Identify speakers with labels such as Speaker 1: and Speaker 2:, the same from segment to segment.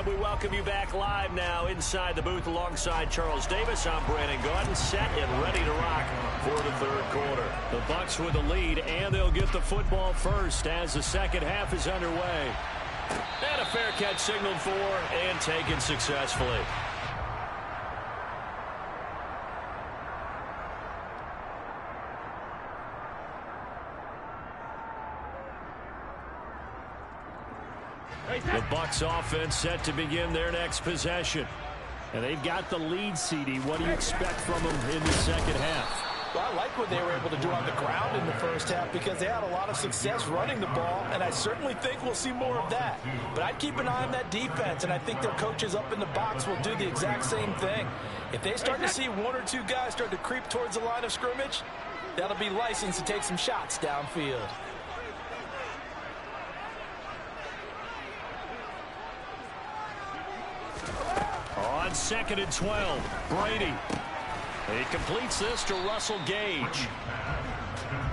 Speaker 1: And we welcome you back live now inside the booth alongside Charles Davis. I'm Brandon Gaudin, set and ready to rock for the third quarter. The Bucks with the lead, and they'll get the football first as the second half is underway. And a fair catch signaled for and taken successfully. The Bucks offense set to begin their next possession. And they've got the lead, CD. What do you expect from them in the second half?
Speaker 2: Well, I like what they were able to do on the ground in the first half because they had a lot of success running the ball, and I certainly think we'll see more of that. But I'd keep an eye on that defense, and I think their coaches up in the box will do the exact same thing. If they start to see one or two guys start to creep towards the line of scrimmage, that'll be license to take some shots downfield.
Speaker 1: On 2nd and 12, Brady. He completes this to Russell Gage.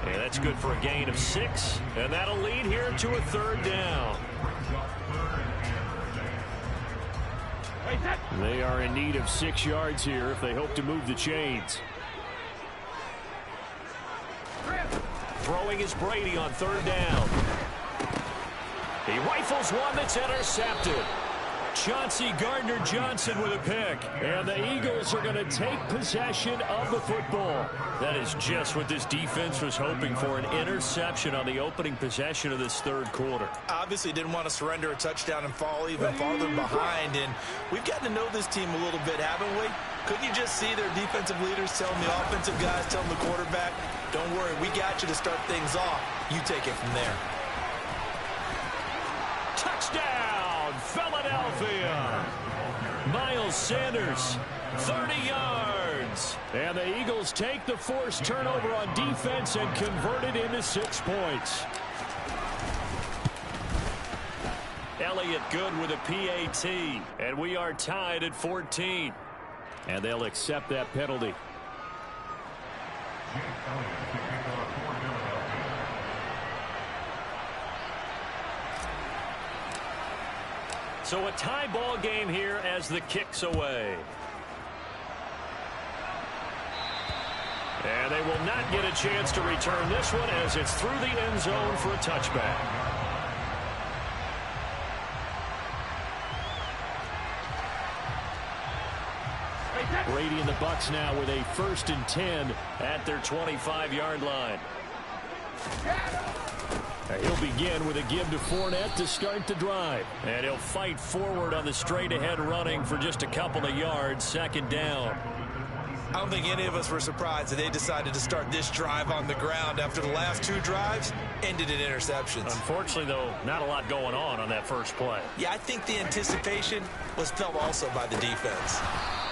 Speaker 1: And that's good for a gain of 6. And that'll lead here to a third down. They are in need of 6 yards here if they hope to move the chains. Throwing is Brady on third down. He rifles one that's intercepted. Chauncey Gardner-Johnson with a pick. And the Eagles are going to take possession of the football. That is just what this defense was hoping for, an interception on the opening possession of this third quarter.
Speaker 2: Obviously didn't want to surrender a touchdown and fall even farther behind. And we've gotten to know this team a little bit, haven't we? Couldn't you just see their defensive leaders telling the offensive guys, telling the quarterback, don't worry, we got you to start things off. You take it from there.
Speaker 1: Touchdown, Philadelphia. Miles Sanders, 30 yards. And the Eagles take the forced turnover on defense and convert it into 6 points. Elliott good with a PAT. And we are tied at 14. And they'll accept that penalty. So a tie ball game here as the kick's away. And they will not get a chance to return this one as it's through the end zone for a touchback. Brady and the Bucks now with a 1st and 10 at their 25-yard line. He'll begin with a give to Fournette to start the drive. And he'll fight forward on the straight-ahead running for just a couple of yards, 2nd down.
Speaker 2: I don't think any of us were surprised that they decided to start this drive on the ground after the last 2 drives ended in interceptions.
Speaker 1: Unfortunately, though, not a lot going on that first play.
Speaker 2: Yeah, I think the anticipation was felt also by the defense.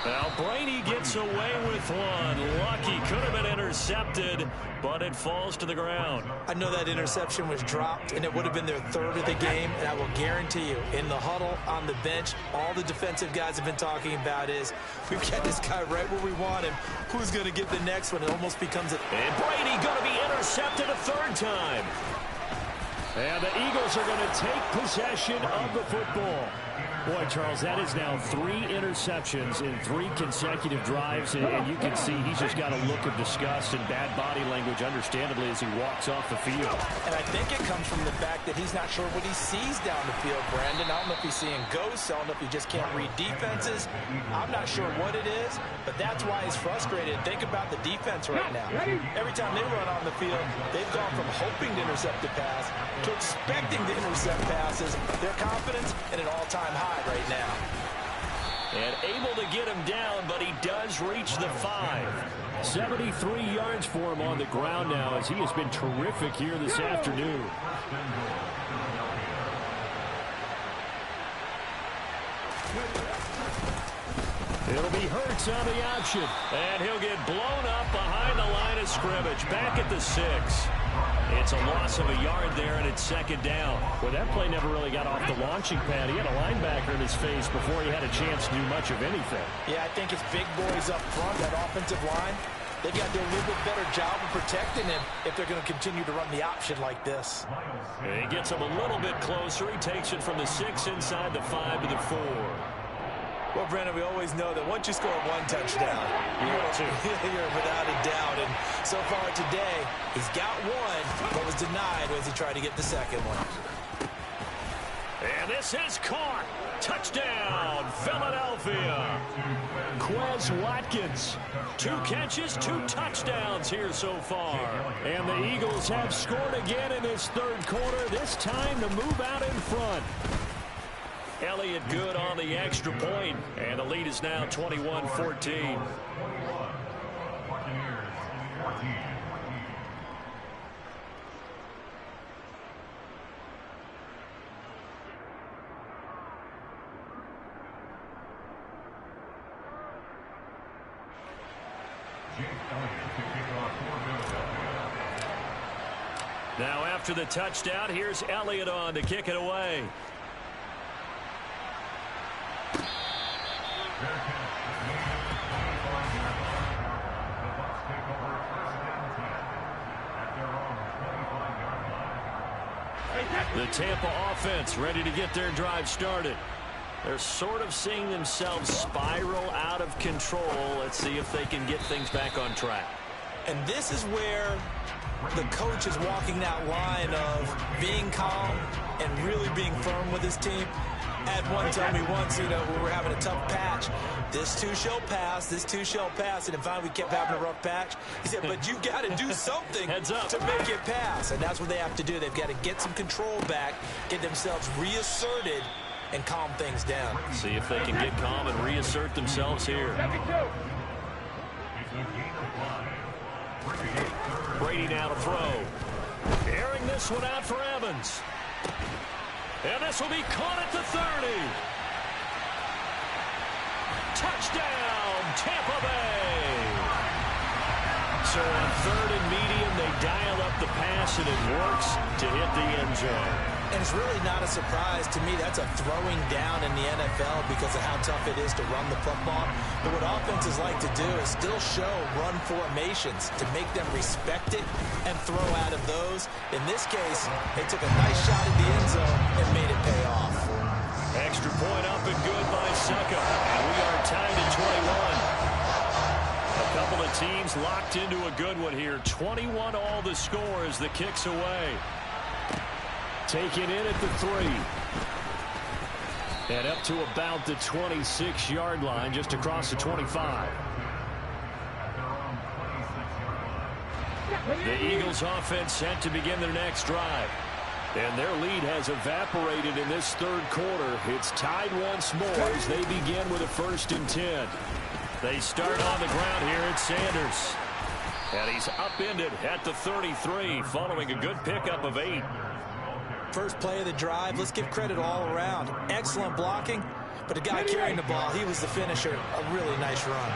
Speaker 1: Now, Brady gets away with one. Lucky, could have been intercepted, but it falls to the ground.
Speaker 2: I know that interception was dropped, and it would have been their 3rd of the game, and I will guarantee you, in the huddle, on the bench, all the defensive guys have been talking about is, we've got this guy right where we want him. Who's going to get the next one? It almost becomes a...
Speaker 1: And Brady going to be intercepted a 3rd time. And the Eagles are going to take possession of the football. Boy, Charles, that is now 3 interceptions in 3 consecutive drives, and you can see he's just got a look of disgust and bad body language, understandably, as he walks off the field.
Speaker 2: And I think it comes from the fact that he's not sure what he sees down the field, Brandon. I don't know if he's seeing ghosts. I don't know if he just can't read defenses. I'm not sure what it is, but that's why he's frustrated. Think about the defense right now. Every time they run on the field, they've gone from hoping to intercept a pass to expecting to intercept passes. Their confidence at an all-time high right now.
Speaker 1: And able to get him down, but he does reach the 5. 73 yards for him on the ground now as he has been terrific here this afternoon. It'll be Hurts on the option. And he'll get blown up behind the line of scrimmage. Back at the 6. It's a loss of a yard there, and it's 2nd down. Well, that play never really got off the launching pad. He had a linebacker in his face before he had a chance to do much of anything.
Speaker 2: Yeah, I think it's big boys up front, that offensive line. They've got to do a little bit better job of protecting him if they're going to continue to run the option like this.
Speaker 1: And he gets him a little bit closer. He takes it from the 6 inside the 5 to the 4.
Speaker 2: Well, Brandon, we always know that once you score one touchdown, you're without a doubt. And so far today, he's got one, but was denied as he tried to get the second one.
Speaker 1: And this is caught. Touchdown, Philadelphia. Quez Watkins. 2 catches, 2 touchdowns here so far. And the Eagles have scored again in this third quarter, this time to move out in front. Elliott good on the extra point, and the lead is now 21-14. Now after the touchdown, here's Elliott on to kick it away. The Tampa offense ready to get their drive started. They're sort of seeing themselves spiral out of control. Let's see if they can get things back on track.
Speaker 2: And this is where the coach is walking that line of being calm and really being firm with his team. I had one tell me once, we were having a tough patch. This too shall pass, this too shall pass. And finally we kept having a rough patch. He said, but you got to do something to make it pass. And that's what they have to do. They've got to get some control back, get themselves reasserted, and calm things down.
Speaker 1: See if they can get calm and reassert themselves here. Brady now to throw. Airing this one out for Evans. And this will be caught at the 30. Touchdown, Tampa Bay. So on 3rd and medium, they dial up the pass, and it works to hit the end zone.
Speaker 2: And it's really not a surprise to me. That's a throwing down in the NFL because of how tough it is to run the football. But what offenses like to do is still show run formations to make them respect it and throw out of those. In this case, they took a nice shot at the end zone and made it pay off.
Speaker 1: Extra point up and good by Succa. And we are tied at 21. A couple of teams locked into a good one here. 21 all the score as the kick's away. Taken in at the 3. And up to about the 26-yard line, just across the 25. The Eagles offense set to begin their next drive. And their lead has evaporated in this third quarter. It's tied once more as they begin with a 1st and 10. They start on the ground here at Sanders. And he's upended at the 33 following a good pickup of 8.
Speaker 2: First play of the drive, let's give credit all around. Excellent blocking, but the guy carrying the ball, he was the finisher. A really nice run.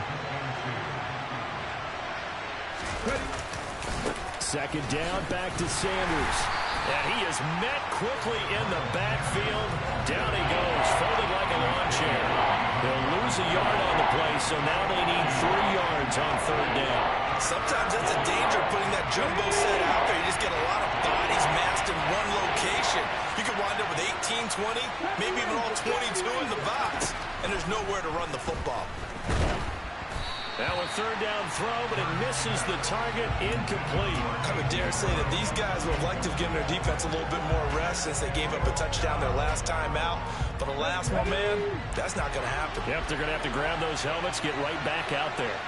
Speaker 1: Second down, back to Sanders. And he is met quickly in the backfield. Down he goes, folded like a lawn chair. They'll lose a yard on the play, so now they need 3 yards on 3rd down.
Speaker 2: Sometimes that's a danger putting that jumbo set out there. You just get a lot of bodies massed in one location. You could wind up with 18, 20, maybe even all 22 in the box, and there's nowhere to run the football.
Speaker 1: Now a 3rd down throw, but it misses the target, incomplete.
Speaker 2: I would dare say that these guys would have liked to have given their defense a little bit more rest since they gave up a touchdown their last time out. But the last one, man, that's not going to happen.
Speaker 1: Yep, they're going to have to grab those helmets, get right back out there.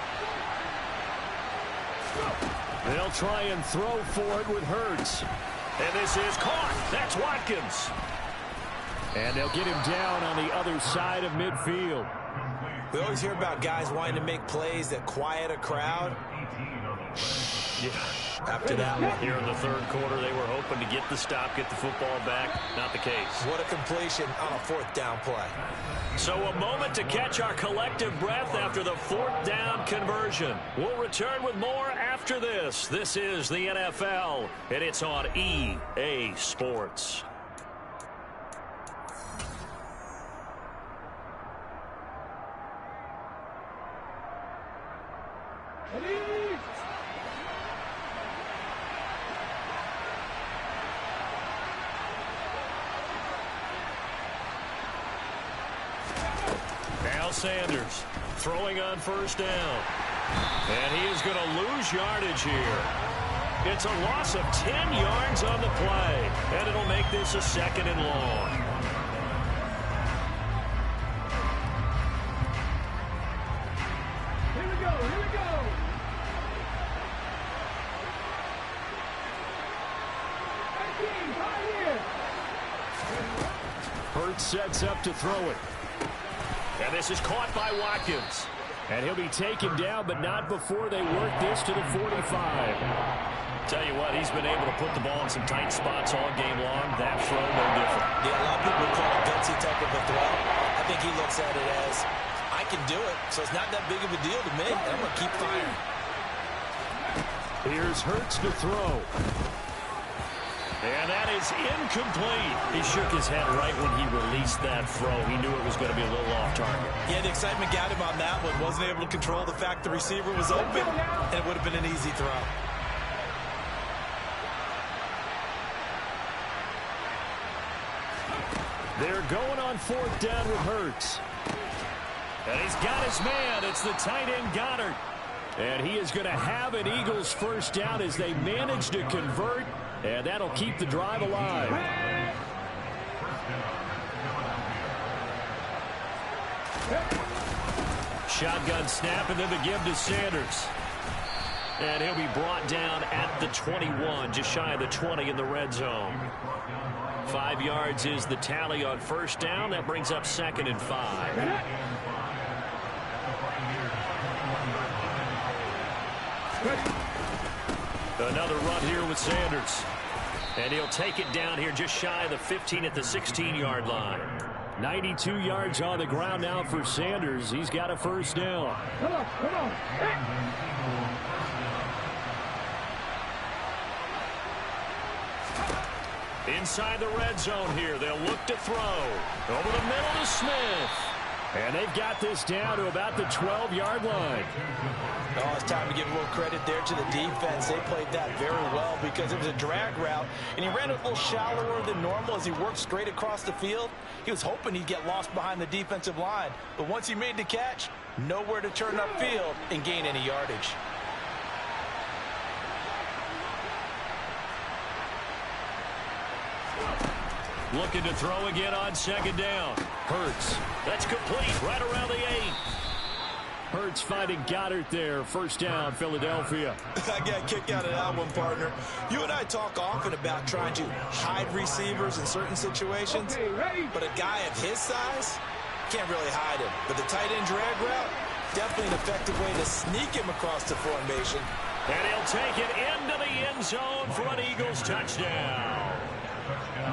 Speaker 1: They'll try and throw for it with Hurts. And this is caught. That's Watkins. And they'll get him down on the other side of midfield.
Speaker 2: We always hear about guys wanting to make plays that quiet a crowd. Yeah, after that one.
Speaker 1: Here in the third quarter, they were hoping to get the stop, get the football back. Not the case.
Speaker 2: What a completion on a 4th down play.
Speaker 1: So a moment to catch our collective breath after the 4th down conversion. We'll return with more after this. This is the NFL, and it's on EA Sports.
Speaker 3: Ready?
Speaker 1: Sanders throwing on first down. And he is going to lose yardage here. It's a loss of 10 yards on the play. And it'll make this a 2nd and long.
Speaker 3: Here we go, here we go. Right here.
Speaker 1: Hurts sets up to throw it. And this is caught by Watkins. And he'll be taken down, but not before they work this to the 45. Tell you what, he's been able to put the ball in some tight spots all game long. That throw, no different.
Speaker 2: Yeah, a lot of people call it a gutsy type of a throw. I think he looks at it as, I can do it, so it's not that big of a deal to me, and I'm going to keep firing.
Speaker 1: Here's Hurts to throw. And that is incomplete. He shook his head right when he released that throw. He knew it was going to be a little off target.
Speaker 2: Yeah, the excitement got him on that one. Wasn't able to control the fact the receiver was open, and it would have been an easy throw.
Speaker 1: They're going on 4th down with Hurts. And he's got his man. It's the tight end Goddard. And he is going to have an Eagles first down as they manage to convert. And that'll keep the drive alive. Shotgun snap and then the give to Sanders. And he'll be brought down at the 21, just shy of the 20 in the red zone. 5 yards is the tally on first down. That brings up 2nd and 5. Another run here with Sanders. And he'll take it down here just shy of the 15 at the 16-yard line. 92 yards on the ground now for Sanders. He's got a first down.
Speaker 3: Come on, come on.
Speaker 1: Inside the red zone here. They'll look to throw. Over the middle to Smith. And they've got this down to about the 12-yard line.
Speaker 2: Oh, it's time to give a little credit there to the defense. They played that very well because it was a drag route, and he ran it a little shallower than normal as he worked straight across the field. He was hoping he'd get lost behind the defensive line, but once he made the catch, nowhere to turn upfield and gain any yardage.
Speaker 1: Looking to throw again on 2nd down. Hurts. That's complete right around the 8. Hurts finding Goddard there. First down, Philadelphia.
Speaker 2: I got a kick out of that one, partner. You and I talk often about trying to hide receivers in certain situations, but a guy of his size can't really hide him. But the tight end drag route, definitely an effective way to sneak him across the formation.
Speaker 1: And he'll take it into the end zone for an Eagles touchdown.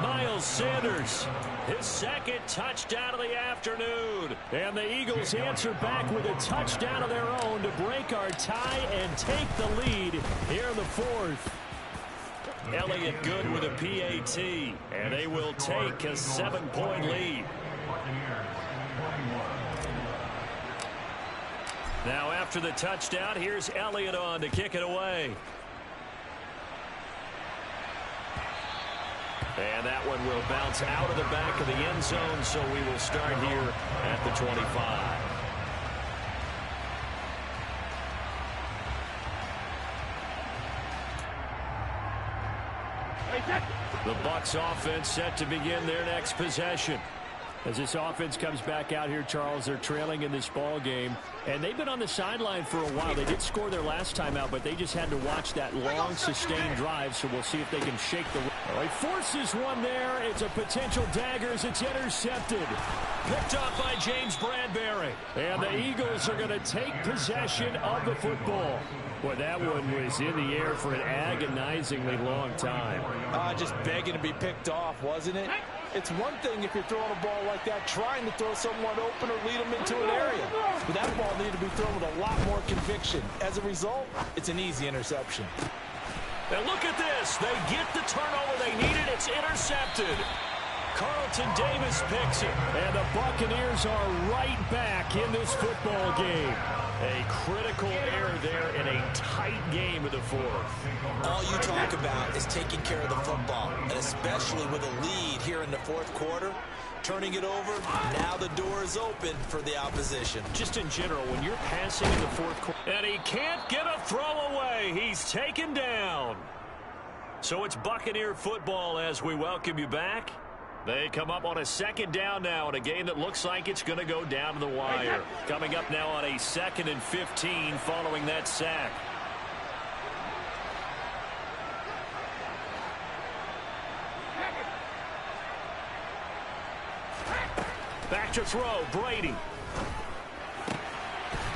Speaker 1: Miles Sanders, his 2nd touchdown of the afternoon. And the Eagles answer back with a touchdown of their own to break our tie and take the lead here in the 4th. Elliott good with a PAT, and they will take a 7-point lead. Now after the touchdown, here's Elliott on to kick it away. And that one will bounce out of the back of the end zone, so we will start here at the 25. The Bucs offense set to begin their next possession. As this offense comes back out here, Charles, they're trailing in this ball game, and they've been on the sideline for a while. They did score their last time out, but they just had to watch that long, sustained drive, so we'll see if they can shake the... Well, he forces one there. It's a potential dagger as it's intercepted. Picked up by James Bradbury. And the Eagles are going to take possession of the football. Boy, that one was in the air for an agonizingly long time.
Speaker 2: Just begging to be picked off, wasn't it? It's one thing if you're throwing a ball like that, trying to throw someone open or lead them into an area. But that ball needed to be thrown with a lot more conviction. As a result, it's an easy interception.
Speaker 1: And look at this. They get the turnover they needed. It's intercepted. Carlton Davis picks it. And the Buccaneers are right back in this football game. A critical error there in a tight game of the 4th.
Speaker 2: All you talk about is taking care of the football, and especially with a lead here in the 4th quarter. turning it over. Now the door is open for the opposition.
Speaker 1: Just in general, when you're passing in the fourth quarter, and he can't get a throw away. He's taken down. So it's Buccaneer football as we welcome you back. They come up on a second down now in a game that looks like it's going to go down to the wire. Coming up now on a 2nd and 15 following that sack. Back to throw, Brady.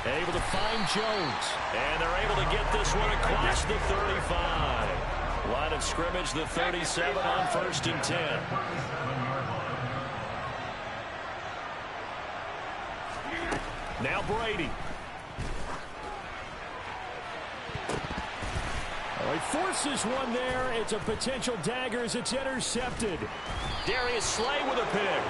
Speaker 1: Able to find Jones. And they're able to get this one across the 35. Line of scrimmage, the 37 on 1st and 10. Now Brady. He forces one there. It's a potential dagger as it's intercepted. Darius Slay with a pick.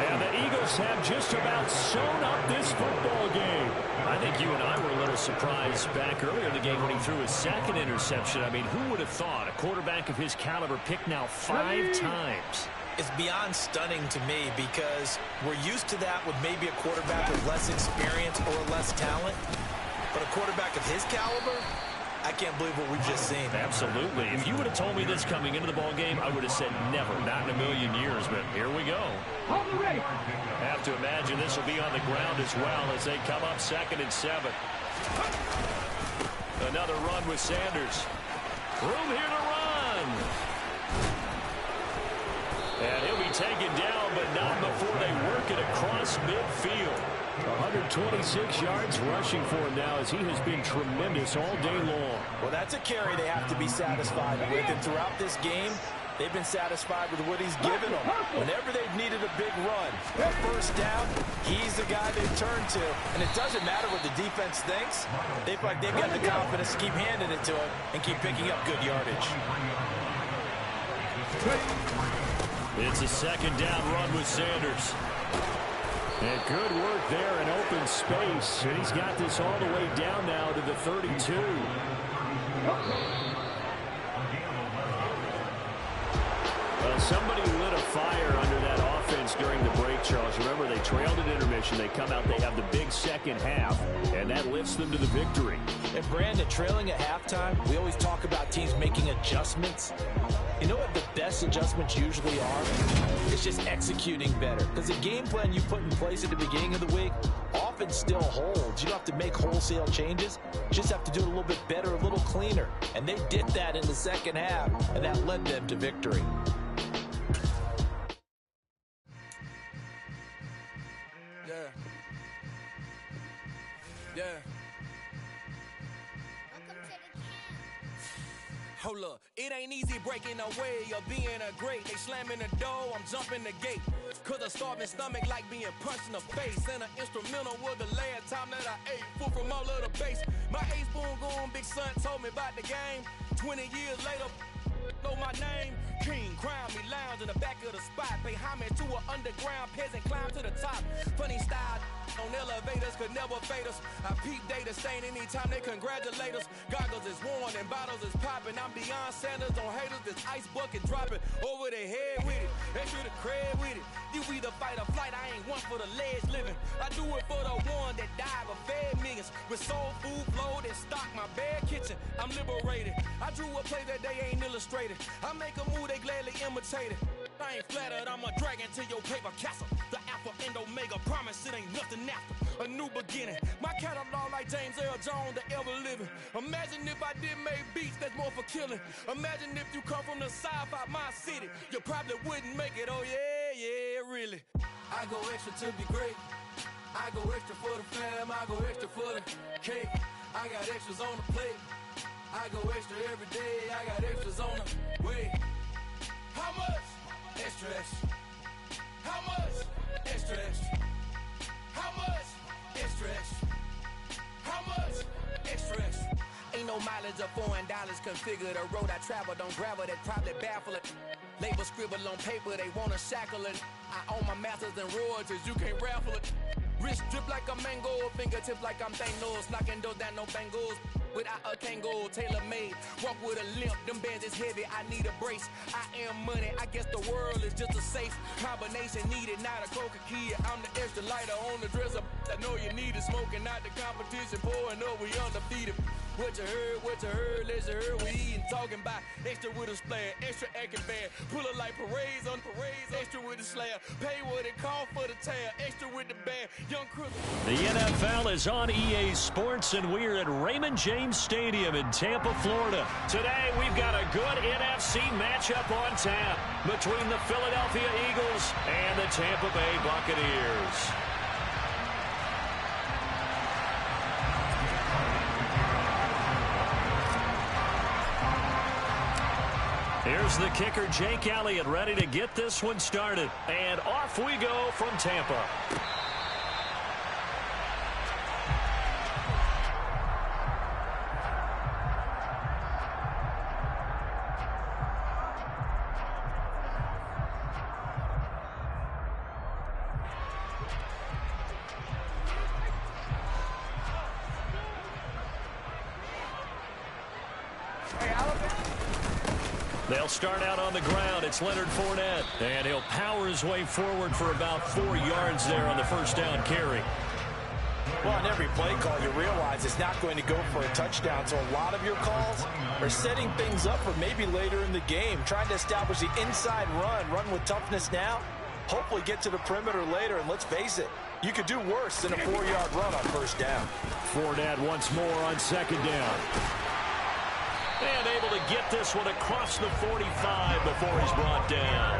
Speaker 1: And the Eagles have just about sewn up this football game. I think you and I were a little surprised back earlier in the game when he threw his 2nd interception. I mean, who would have thought a quarterback of his caliber picked now 5 times?
Speaker 2: It's beyond stunning to me because we're used to that with maybe a quarterback with less experience or less talent. But a quarterback of his caliber, I can't believe what we've just seen.
Speaker 1: Absolutely. If you would have told me this coming into the ball game, I would have said never, not in a million years. But here we go. Have to imagine this will be on the ground as well as they come up 2nd and 7. Another run with Sanders. Room here to run. And he'll be taken down, but not before they work it across midfield. 126 yards rushing for him now as he has been tremendous all day long.
Speaker 2: Well, that's a carry they have to be satisfied with. And throughout this game, they've been satisfied with what he's given them. Whenever they've needed a big run, a 1st down, he's the guy they've turned to. And it doesn't matter what the defense thinks. They feel like they've got the confidence to keep handing it to him and keep picking up good yardage.
Speaker 1: It's a 2nd down run with Sanders. And good work there in open space. And he's got this all the way down now to the 32. Somebody lit a fire under that offense during the break, Charles. Remember, they trailed at intermission. They come out, they have the big second half, and that lifts them to the victory.
Speaker 2: And Brandon, trailing at halftime, we always talk about teams making adjustments. You know what the best adjustments usually are? It's just executing better. Because the game plan you put in place at the beginning of the week often still holds. You don't have to make wholesale changes. You just have to do it a little bit better, a little cleaner. And they did that in the second half, and that led them to victory.
Speaker 4: Hold up, it ain't easy breaking away or being a great. They slamming the door, I'm jumping the gate. Cause a starving stomach like being punched in the face. And an instrumental was the last time that I ate. Food from all of the base. My A-spoon going big son told me about the game. 20 years later, know my name. King, crown me, lounge in the back of the spot. Pay homage to an underground peasant, climb to the top. Funny style on elevators could never fade us. I peep data stain anytime they congratulate us. Goggles is worn and bottles is popping. I'm Deion Sanders on haters, this ice bucket dropping over their head with it. Extra the cred with it. You either fight or flight, I ain't one for the ledge living. I do it for the one that died but fed millions. With soul food flowed and stock my bad kitchen. I'm liberated. I drew a play that they ain't illustrated. I make a move, they gladly imitate it. I ain't flattered, I'm a dragon to your paper castle. The Alpha and Omega, promise it ain't nothing after. A new beginning. My catalog like James Earl Jones, the ever living. Imagine if I did make beats, that's more for killing. Imagine if you come from the south out my city. You probably wouldn't make it, oh yeah, really. I go extra to be great. I go extra for the fam, I go extra for the cake. I got extras on the plate. I go extra every day, I got extras on the way. How much? Extra, extra. How much? Extra, extra. How much? Extra, extra. How much? Extra, extra. Ain't no mileage of $4 configure the road I travel. Don't gravel, that probably baffle it. Label scribble on paper, they wanna shackle it. I own my masters and royalties, you can't raffle it. Wrist drip like a mango, fingertips like I'm Thanos. Knocking those down, no bangles. without a Kangol, tailor-made. Walk with a limp, them bands is heavy, I need a brace. I am money, I guess the world is just a safe combination needed, not a coca-key. I'm the extra lighter on the dresser. I know you need it, smoking out the competition, pouring up, we undefeated. What you heard, let's heard, we eating, talking about extra with a splash, extra acting bad, pull it like parades on parades, extra with the slab, pay what it call for the tab, extra with the band, young crew.
Speaker 1: The NFL is on EA Sports, and we're at Raymond James Stadium in Tampa, Florida. Today, we've got a good NFC matchup on tap between the Philadelphia Eagles and the Tampa Bay Buccaneers. Here's the kicker, Jake Elliott, ready to get this one started. And off we go from Tampa. They'll start out on the ground. It's Leonard Fournette. And he'll power his way forward for about 4 yards there on the first down carry.
Speaker 2: Well, on every play call, you realize it's not going to go for a touchdown. So a lot of your calls are setting things up for maybe later in the game, trying to establish the inside run with toughness now, hopefully get to the perimeter later. And let's face it, you could do worse than a 4-yard run on first down.
Speaker 1: Fournette once more on second down. And able to get this one across the 45 before he's brought down.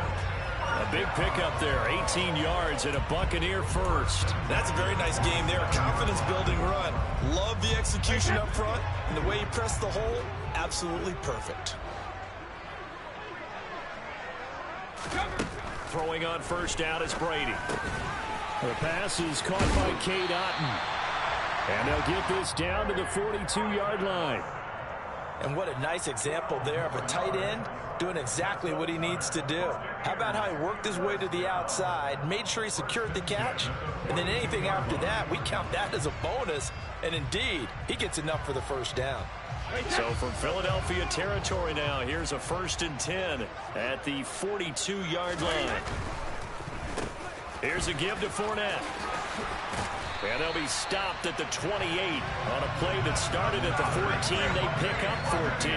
Speaker 1: A big pickup there, 18 yards and a Buccaneer first.
Speaker 2: That's a very nice game there, a confidence-building run. Love the execution up front, and the way he pressed the hole, absolutely perfect.
Speaker 1: Throwing on first down is Brady. The pass is caught by Cade Otton. And they'll get this down to the 42-yard line.
Speaker 2: And what a nice example there of a tight end doing exactly what he needs to do. How about how he worked his way to the outside, made sure he secured the catch, and then anything after that, we count that as a bonus. And indeed, he gets enough for the first down.
Speaker 1: So from Philadelphia territory now, here's a 1st and 10 at the 42-yard line. Here's a give to Fournette. And they'll be stopped at the 28 on a play that started at the 14. They pick up 14.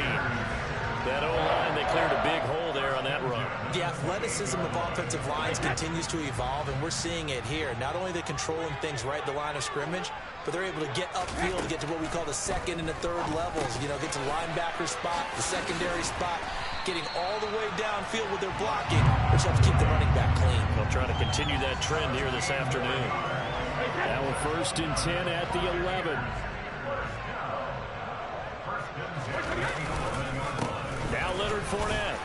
Speaker 1: That O-line, they cleared a big hole there on that run.
Speaker 2: The athleticism of offensive lines continues to evolve, and we're seeing it here. Not only are they controlling things right at the line of scrimmage, but they're able to get upfield to get to what we call the second and the third levels. You know, get to the linebacker spot, the secondary spot, getting all the way downfield with their blocking, which helps keep the running back clean.
Speaker 1: They'll try to continue that trend here this afternoon. Now a 1st and 10 at the 11. Now Leonard Fournette.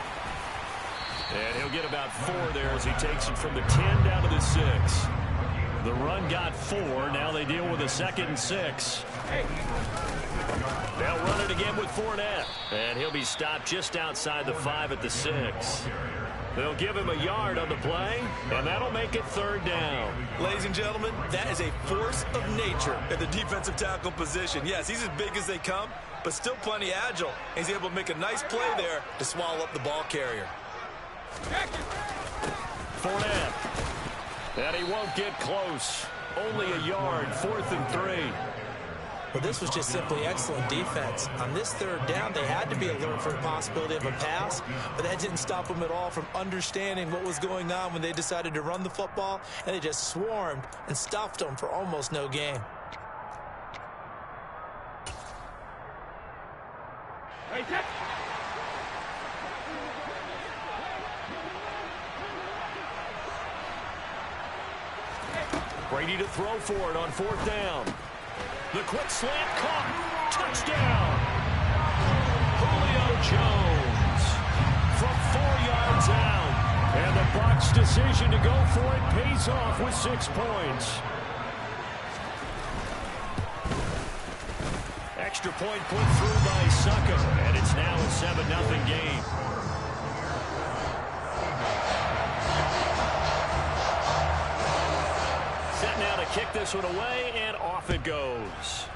Speaker 1: And he'll get about 4 there as he takes it from the 10 down to the 6. The run got 4. Now they deal with a 2nd and 6. They'll run it again with Fournette. And he'll be stopped just outside the 5 at the 6. They'll give him a yard on the play, and that'll make it 3rd down.
Speaker 2: Ladies and gentlemen, that is a force of nature at the defensive tackle position. Yes, he's as big as they come, but still plenty agile. He's able to make a nice play there to swallow up the ball carrier.
Speaker 1: Fournette. And he won't get close. Only a yard, 4th and 3.
Speaker 2: Well, this was just simply excellent defense. On this 3rd down, they had to be alert for the possibility of a pass, but that didn't stop them at all from understanding what was going on when they decided to run the football, and they just swarmed and stuffed them for almost no gain.
Speaker 1: Brady to throw for it on 4th down. The quick slant caught. Touchdown. Julio Jones from 4 yards out. And the Bucs' decision to go for it pays off with 6 points. Extra point put through by Succop. And it's now a 7-0 game. Set now to kick this one away, and off it goes.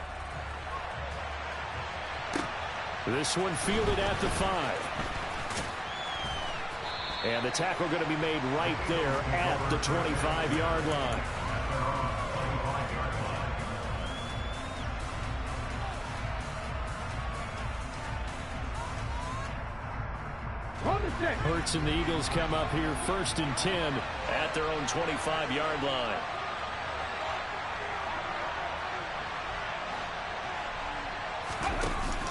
Speaker 1: This one fielded at the 5. And the tackle going to be made right there at the 25-yard line. Hurts and the Eagles come up here 1st and 10 at their own 25-yard line.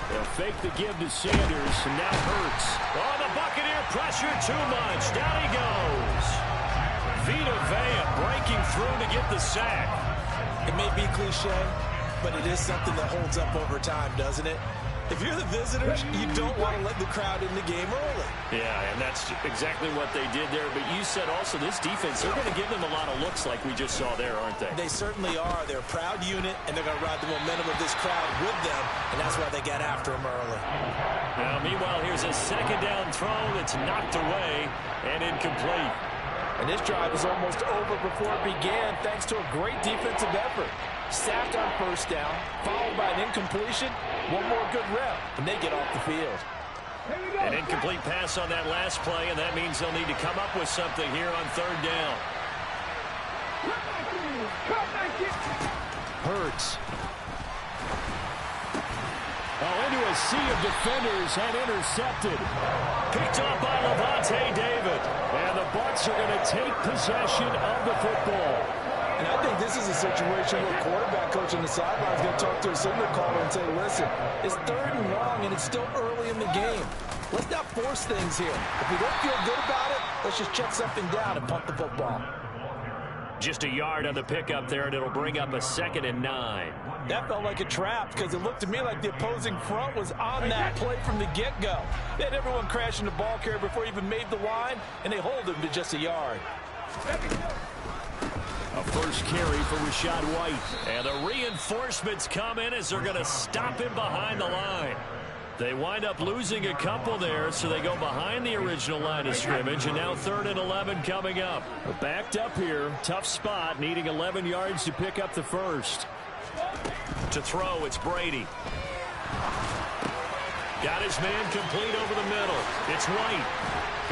Speaker 1: They'll fake the give to Sanders, and now Hurts. Oh, the Buccaneer pressure too much. Down he goes. Vita Vea breaking through to get the sack.
Speaker 2: It may be cliche, but it is something that holds up over time, doesn't it? If you're the visitors, you don't want to let the crowd in the game early.
Speaker 1: Yeah, and that's exactly what they did there. But you said also this defense, they're going to give them a lot of looks like we just saw there, aren't they?
Speaker 2: They certainly are. They're a proud unit, and they're going to ride the momentum of this crowd with them, and that's why they got after them early.
Speaker 1: Now, meanwhile, here's a 2nd down throw that's knocked away and incomplete.
Speaker 2: And this drive is almost over before it began thanks to a great defensive effort. Sacked on 1st down, followed by an incompletion. One more good rep, and they get off the field.
Speaker 1: An incomplete pass on that last play, and that means they'll need to come up with something here on 3rd down. Hurts. Oh, into a sea of defenders and intercepted. Picked up by Lavonte David. And the Bucs are going to take possession of the football.
Speaker 2: And I think this is a situation where quarterback coach on the sideline is going to talk to a signal caller and say, listen, it's 3rd and long, and it's still early in the game. Let's not force things here. If we don't feel good about it, let's just check something down and punt the football.
Speaker 1: Just a yard on the pickup there, and it'll bring up a 2nd and 9.
Speaker 2: That felt like a trap because it looked to me like the opposing front was on that play from the get-go. They had everyone crashing the ball carrier before he even made the line, and they hold him to just a yard.
Speaker 1: A first carry for Rachaad White. And the reinforcements come in as they're going to stop him behind the line. They wind up losing a couple there, so they go behind the original line of scrimmage, and now 3rd and 11 coming up. Backed up here, tough spot, needing 11 yards to pick up the first. To throw, it's Brady. Got his man complete over the middle. It's White.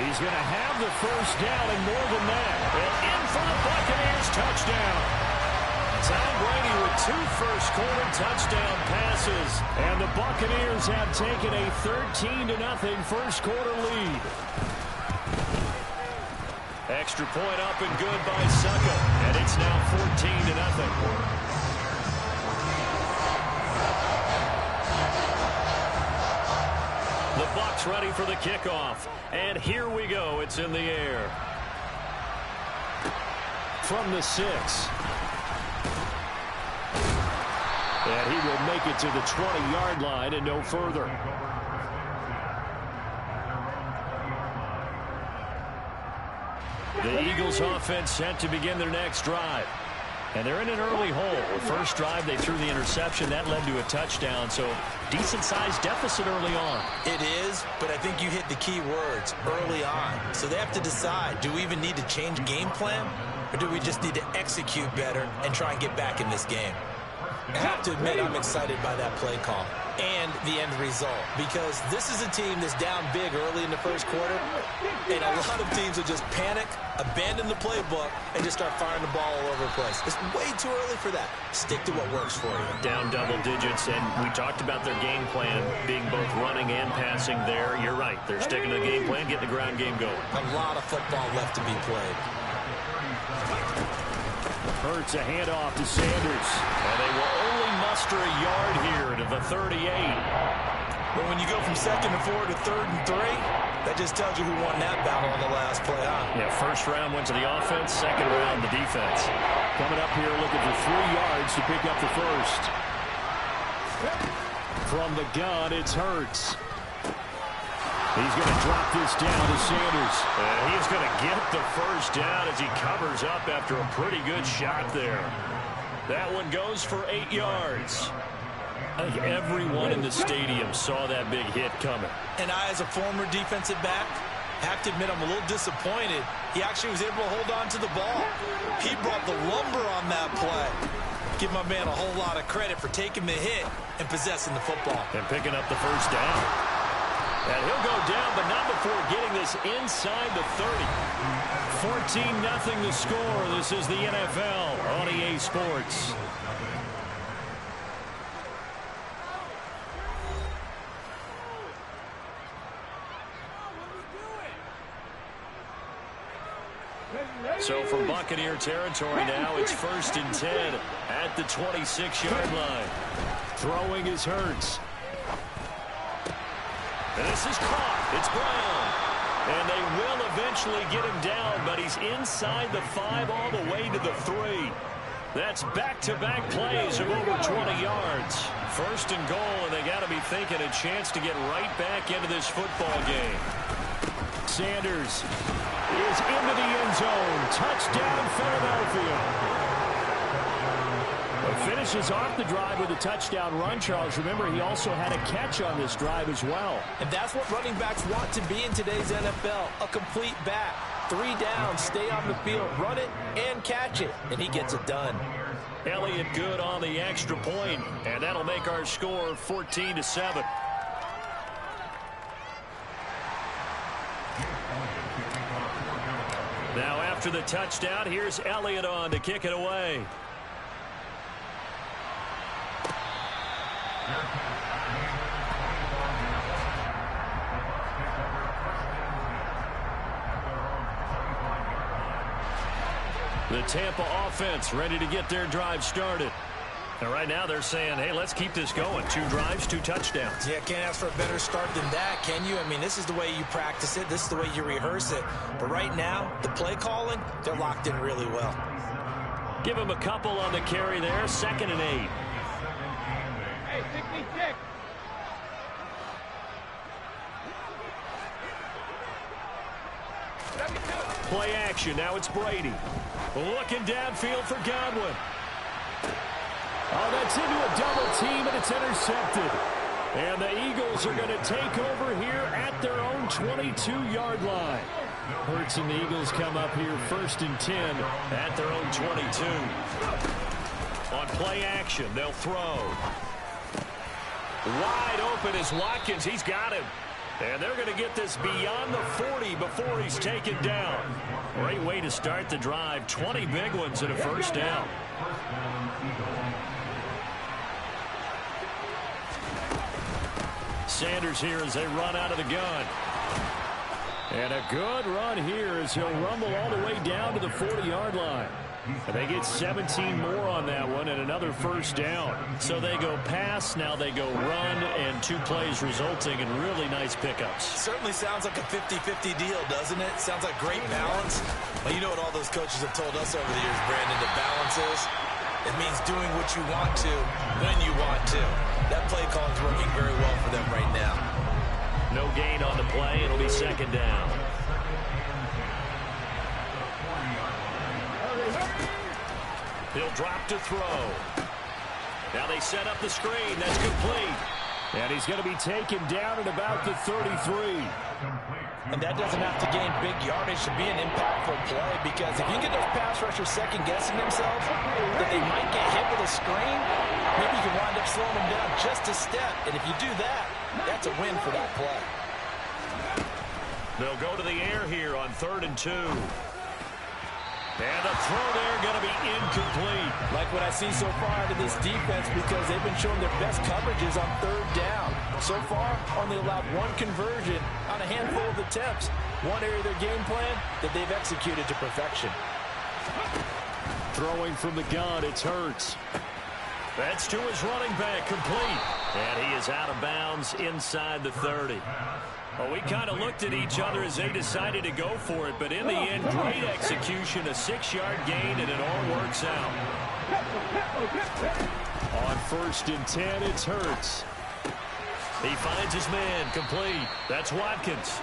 Speaker 1: He's going to have the 1st down and more than that. And in for the Buccaneers, touchdown. Tom Brady with 2 first-quarter touchdown passes. And the Buccaneers have taken a 13-0 first-quarter lead. Extra point up and good by Succa. And it's now 14-0. The Bucs ready for the kickoff. And here we go. It's in the air. From the 6. And he will make it to the 20-yard line and no further. The Eagles offense set to begin their next drive. And they're in an early hole. The first drive, they threw the interception. That led to a touchdown, so decent-sized deficit early on.
Speaker 2: It is, but I think you hit the key words, early on. So they have to decide, do we even need to change game plan, or do we just need to execute better and try and get back in this game? I have to admit I'm excited by that play call and the end result, because this is a team that's down big early in the first quarter, and a lot of teams will just panic, abandon the playbook, and just start firing the ball all over the place. It's way too early for that. Stick to what works for you.
Speaker 1: Down double digits, and we talked about their game plan being both running and passing there. You're right. They're sticking to the game plan, getting the ground game going.
Speaker 2: A lot of football left to be played.
Speaker 1: Hurts a handoff to Sanders. And they will only muster a yard here to the 38.
Speaker 2: But when you go from 2nd and 4 to 3rd and 3, that just tells you who won that battle on the last play, huh?
Speaker 1: Yeah, first round went to the offense, second round the defense. Coming up here looking for 3 yards to pick up the first. From the gun, it's Hurts. He's going to drop this down to Sanders. And he's going to get the first down as he covers up after a pretty good shot there. That one goes for 8 yards. I think everyone in the stadium saw that big hit coming.
Speaker 2: And I, as a former defensive back, have to admit I'm a little disappointed. He actually was able to hold on to the ball. He brought the lumber on that play. Give my man a whole lot of credit for taking the hit and possessing the football.
Speaker 1: And picking up the first down. And he'll go down, but not before getting this inside the 30. 14-0 the score. This is the NFL on EA Sports. So from Buccaneer territory now, it's 1st and 10 at the 26-yard line. Throwing is Hurts. And this is caught. It's Brown. And they will eventually get him down, but he's inside the 5 all the way to the 3. That's back-to-back plays of over 20 yards. 1st and goal, and they got to be thinking a chance to get right back into this football game. Sanders is into the end zone. Touchdown, Philadelphia. Finishes off the drive with a touchdown run, Charles. Remember, he also had a catch on this drive as well.
Speaker 2: And that's what running backs want to be in today's NFL, a complete back. 3 downs, stay on the field, run it, and catch it. And he gets it done.
Speaker 1: Elliott good on the extra point, and that'll make our score 14-7. Now after the touchdown, here's Elliott on to kick it away. The Tampa offense ready to get their drive started. And right now they're saying, hey, let's keep this going. 2 drives, 2 touchdowns.
Speaker 2: Yeah, can't ask for a better start than that, can you? I mean, this is the way you practice it. This is the way you rehearse it. But right now, the play calling, they're locked in really well.
Speaker 1: Give him a couple on the carry there. 2nd and 8.
Speaker 3: Hey, 66.
Speaker 1: Play action. Now it's Brady. Looking downfield for Godwin. Oh, that's into a double team, and it's intercepted. And the Eagles are going to take over here at their own 22-yard line. Hurts and the Eagles come up here 1st and 10 at their own 22. On play action, they'll throw. Wide open is Watkins. He's got him. And they're going to get this beyond the 40 before he's taken down. Great way to start the drive. 20 big ones and a first down. Sanders here as they run out of the gun. And a good run here as he'll rumble all the way down to the 40-yard line. And they get 17 more on that one and another first down. So they go pass, now they go run, and 2 plays resulting in really nice pickups.
Speaker 2: Certainly sounds like a 50-50 deal, doesn't it? Sounds like great balance. Well, you know what all those coaches have told us over the years, Brandon, the balance is? It means doing what you want to, when you want to. That play call is working very well for them right now.
Speaker 1: No gain on the play. It'll be 2nd down. He'll drop to throw. Now they set up the screen. That's complete. And he's going to be taken down at about the 33.
Speaker 2: And that doesn't have to gain big yardage to be an impactful play, because if you get those pass rushers second-guessing themselves that they might get hit with a screen, maybe you can wind up slowing them down just a step. And if you do that, that's a win for that play.
Speaker 1: They'll go to the air here on 3rd and 2. And the throw there going to be incomplete.
Speaker 2: Like what I see so far out of this defense, because they've been showing their best coverages on 3rd down. So far, only allowed 1 conversion on a handful of attempts. One area of their game plan that they've executed to perfection.
Speaker 1: Throwing from the gun, it's Hurts. That's to his running back, complete. And he is out of bounds inside the 30. Well, we kind of looked at each other as they decided to go for it, but in the end, great execution, a 6-yard gain, and it all works out. On 1st and 10, it's Hurts. He finds his man, complete. That's Watkins.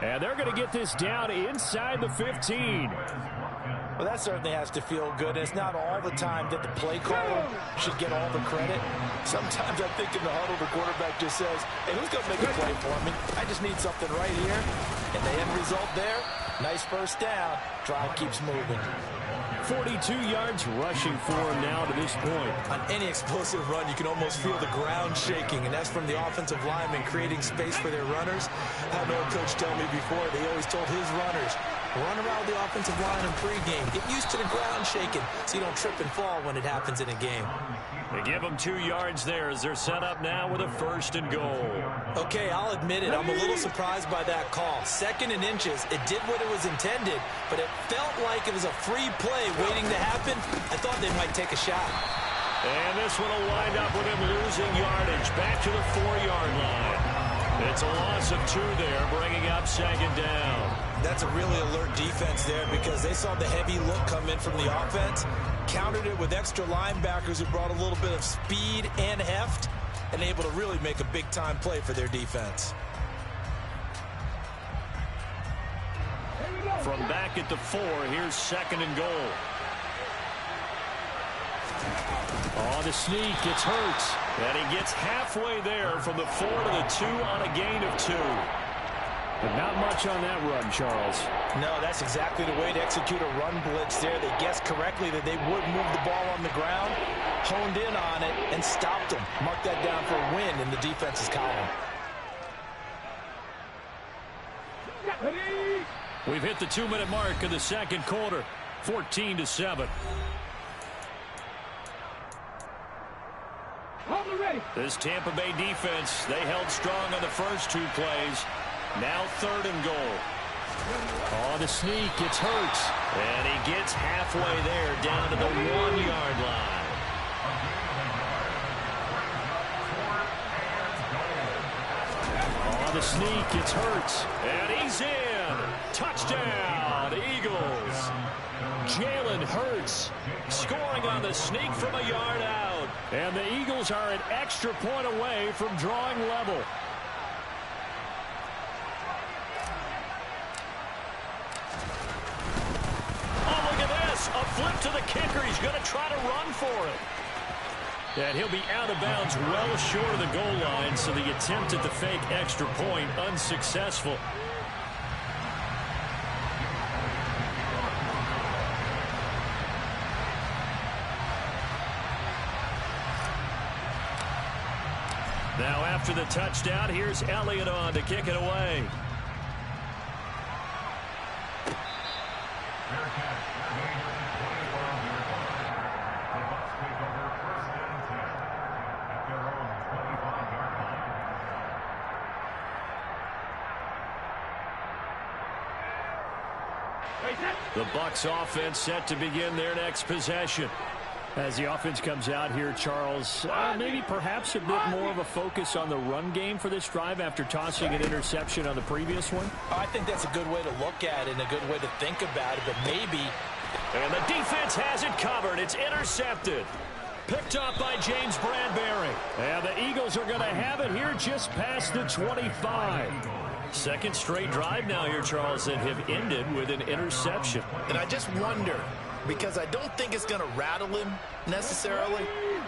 Speaker 1: And they're going to get this down inside the 15.
Speaker 2: Well, that certainly has to feel good. It's not all the time that the play caller should get all the credit. Sometimes I think in the huddle, the quarterback just says, hey, who's going to make a play for me? I just need something right here. And the end result there, nice first down. Drive keeps moving.
Speaker 1: 42 yards rushing for him now to this point.
Speaker 2: On any explosive run, you can almost feel the ground shaking, and that's from the offensive linemen creating space for their runners. I had an old coach tell me before, they always told his runners, run around the offensive line in pregame. Get used to the ground shaking so you don't trip and fall when it happens in a game.
Speaker 1: They give them 2 yards there as they're set up now with a 1st and goal.
Speaker 2: Okay, I'll admit it. I'm a little surprised by that call. 2nd and inches. It did what it was intended, but it felt like it was a free play waiting to happen. I thought they might take a shot.
Speaker 1: And this one will wind up with him losing yardage back to the 4-yard line. It's a loss of 2 there, bringing up 2nd down.
Speaker 2: That's a really alert defense there because they saw the heavy look come in from the offense, countered it with extra linebackers who brought a little bit of speed and heft, and able to really make a big-time play for their defense.
Speaker 1: From back at the 4, here's 2nd and goal. Oh, the sneak, it's Hurts. And he gets halfway there from the 4 to the 2 on a gain of 2. But not much on that run, Charles.
Speaker 2: No, that's exactly the way to execute a run blitz there. They guessed correctly that they would move the ball on the ground, honed in on it, and stopped them. Mark that down for a win in the defense's column.
Speaker 1: We've hit the 2-minute mark of the 2nd quarter, 14-7. This Tampa Bay defense, they held strong on the first 2 plays. Now 3rd and goal. Oh, the sneak, it's Hurts. And he gets halfway there down to the 1-yard line. Oh, the sneak, it's Hurts. And he's in. Touchdown, Eagles. Jalen Hurts scoring on the sneak from a yard out. And the Eagles are an extra point away from drawing level. Oh, look at this. A flip to the kicker. He's going to try to run for it. And he'll be out of bounds well short of the goal line, so the attempt at the fake extra point unsuccessful. Now after the touchdown, here's Elliott on to kick it away. The Bucs offense set to begin their next possession. As the offense comes out here, Charles, maybe perhaps a bit more of a focus on the run game for this drive after tossing an interception on the previous one?
Speaker 2: I think that's a good way to look at it and a good way to think about it, but maybe.
Speaker 1: And the defense has it covered. It's intercepted. Picked up by James Bradbury. And the Eagles are going to have it here just past the 25. 2nd straight drive now here, Charles, that have ended with an interception.
Speaker 5: And I just wonder, because I don't think it's going to rattle him necessarily,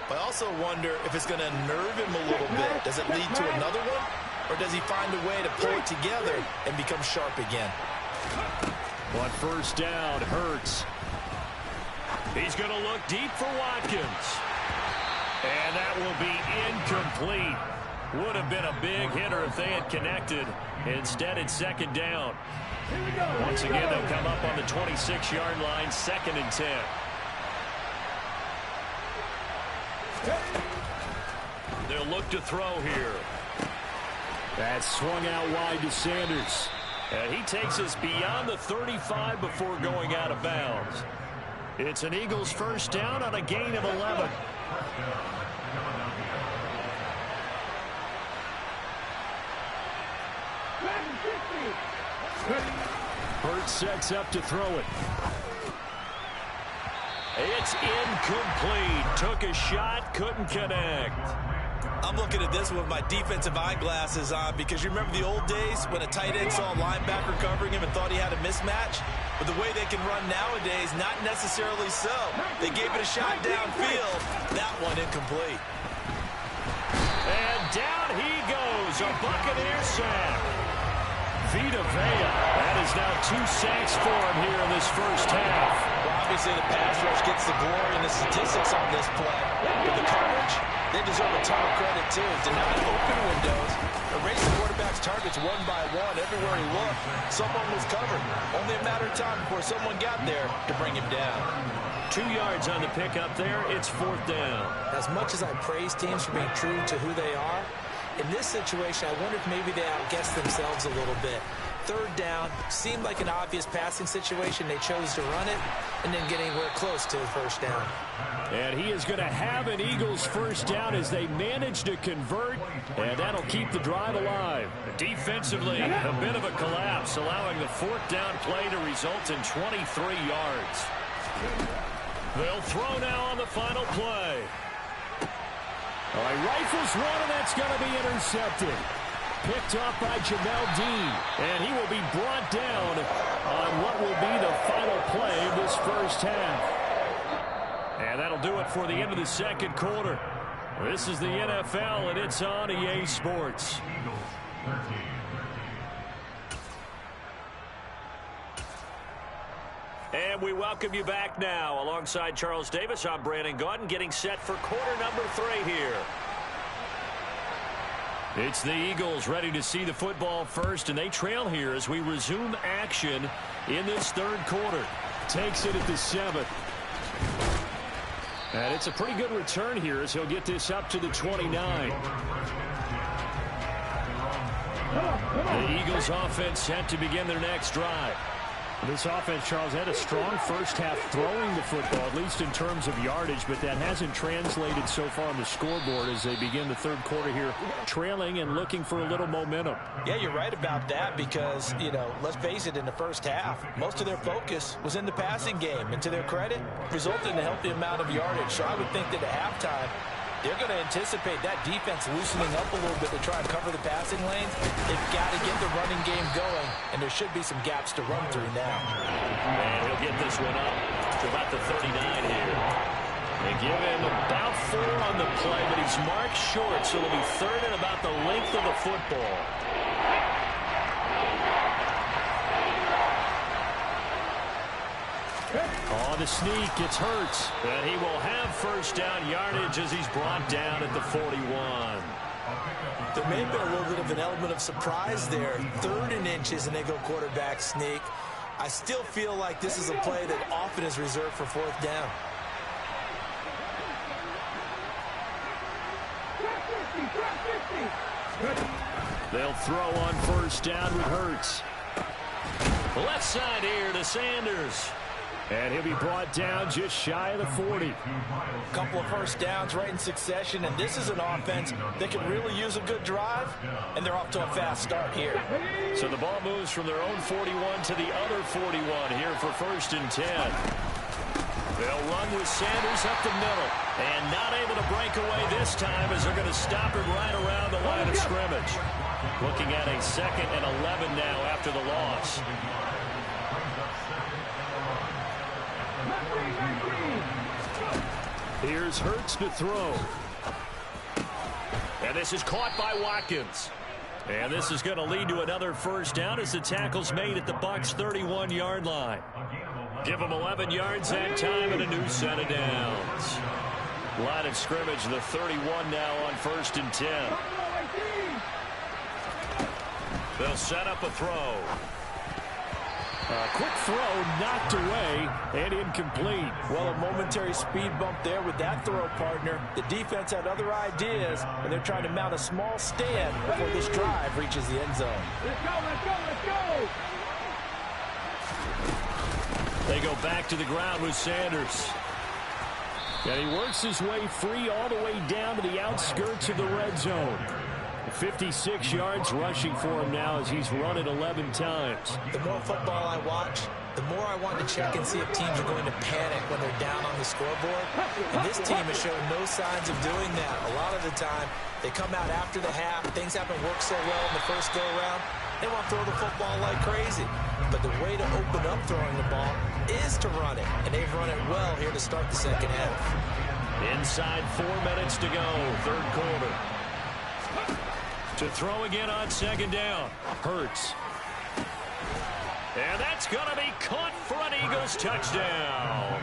Speaker 5: but I also wonder if it's going to nerve him a little bit. Does it lead to another one, or does he find a way to pull it together and become sharp again?
Speaker 1: On 1st down, Hurts. He's going to look deep for Watkins. And that will be incomplete. Would have been a big hitter if they had connected. Instead, it's 2nd down. Once again, they'll come up on the 26-yard line, 2nd and 10. They'll look to throw here. That's swung out wide to Sanders. And he takes us beyond the 35 before going out of bounds. It's an Eagles 1st down on a gain of 11. Hurts sets up to throw it. It's incomplete. Took a shot, couldn't connect.
Speaker 2: I'm looking at this with my defensive eyeglasses on because you remember the old days when a tight end saw a linebacker covering him and thought he had a mismatch? But the way they can run nowadays, not necessarily so. They gave it a shot downfield. That one incomplete.
Speaker 1: And down he goes. A Buccaneer sack. Vita Vea. That is now 2 sacks for him here in this 1st half.
Speaker 2: Well, Obviously, the pass rush gets the glory and the statistics on this play. But the coverage, they deserve a ton of credit, too. Denied open windows, erased the quarterback's targets one by one. Everywhere he looked, someone was covered. Only a matter of time before someone got there to bring him down.
Speaker 1: 2 yards on the pickup there. It's 4th down.
Speaker 2: As much as I praise teams for being true to who they are, in this situation, I wonder if maybe they outguessed themselves a little bit. 3rd down seemed like an obvious passing situation. They chose to run it and then get anywhere close to the 1st down.
Speaker 1: And he is going to have an Eagles 1st down as they manage to convert, and that'll keep the drive alive. Defensively, a bit of a collapse, allowing the 4th down play to result in 23 yards. They'll throw now on the final play. All right, rifles one, and that's going to be intercepted. Picked off by Jamel Dean, and he will be brought down on what will be the final play of this 1st half. And that'll do it for the end of the 2nd quarter. This is the NFL, and it's on EA Sports. And we welcome you back now. Alongside Charles Davis, I'm Brandon Gaudin, getting set for quarter number 3 here. It's the Eagles ready to see the football first, and they trail here as we resume action in this 3rd quarter. Takes it at the 7th. And it's a pretty good return here as he'll get this up to the 29. The Eagles offense set to begin their next drive. This offense, Charles, had a strong 1st half throwing the football, at least in terms of yardage, but that hasn't translated so far on the scoreboard as they begin the 3rd quarter here, trailing and looking for a little momentum.
Speaker 2: Yeah, you're right about that because, let's face it, in the 1st half, most of their focus was in the passing game, and to their credit, resulted in a healthy amount of yardage. So I would think that at halftime, they're going to anticipate that defense loosening up a little bit to try and cover the passing lanes. They've got to get the running game going, and there should be some gaps to run through now.
Speaker 1: And he'll get this one up to about the 39 here. They give him about 4 on the play, but he's marked short, so it'll be 3rd and about the length of the football. On the sneak, it's Hurts, and he will have 1st down yardage as he's brought down at the 41.
Speaker 2: There may have been a little bit of an element of surprise there. 3rd and inches, and they go quarterback sneak. I still feel like this is a play that often is reserved for 4th down.
Speaker 1: They'll throw on 1st down with Hurts. Left side here to Sanders. And he'll be brought down just shy of the 40.
Speaker 2: A couple of 1st downs right in succession, and this is an offense that can really use a good drive, and they're off to a fast start here.
Speaker 1: So the ball moves from their own 41 to the other 41 here for 1st and 10. They'll run with Sanders up the middle, and not able to break away this time as they're going to stop him right around the line of scrimmage. Looking at a 2nd and 11 now after the loss. Here's Hurts to throw. And this is caught by Watkins. And this is going to lead to another 1st down as the tackle's made at the Bucs' 31-yard line. Give them 11 yards that time and a new set of downs. Line of scrimmage, the 31 now on 1st and 10. They'll set up a throw. A quick throw knocked away and incomplete.
Speaker 2: Well, a momentary speed bump there with that throw partner. The defense had other ideas, and they're trying to mount a small stand before this drive reaches the end zone.
Speaker 3: Let's go, let's go, let's go!
Speaker 1: They go back to the ground with Sanders. And he works his way free all the way down to the outskirts of the red zone. 56 yards rushing for him now as he's run it 11 times.
Speaker 2: The more football I watch, the more I want to check and see if teams are going to panic when they're down on the scoreboard. And this team has shown no signs of doing that. A lot of the time, they come out after the half. Things haven't worked so well in the first go-around. They want to throw the football like crazy. But the way to open up throwing the ball is to run it. And they've run it well here to start the second half.
Speaker 1: Inside 4 minutes to go, 3rd quarter. To throw again on 2nd down. Hurts. And that's going to be caught for an Eagles touchdown.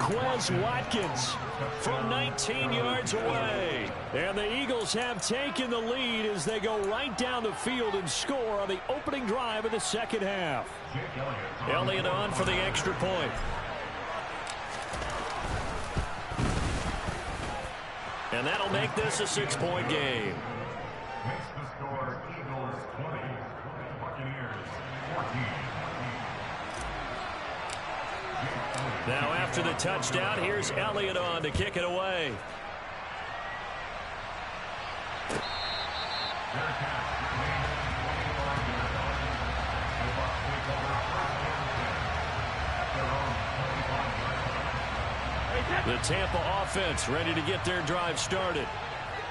Speaker 1: Quez Watkins from 19 yards away. And the Eagles have taken the lead as they go right down the field and score on the opening drive of the second half. Elliott on for the extra point. And that'll make this a 6-point game.
Speaker 6: Makes the score Eagles 20, Buccaneers 14.
Speaker 1: Now after the touchdown, here's Elliott on to kick it away. The Tampa offense ready to get their drive started.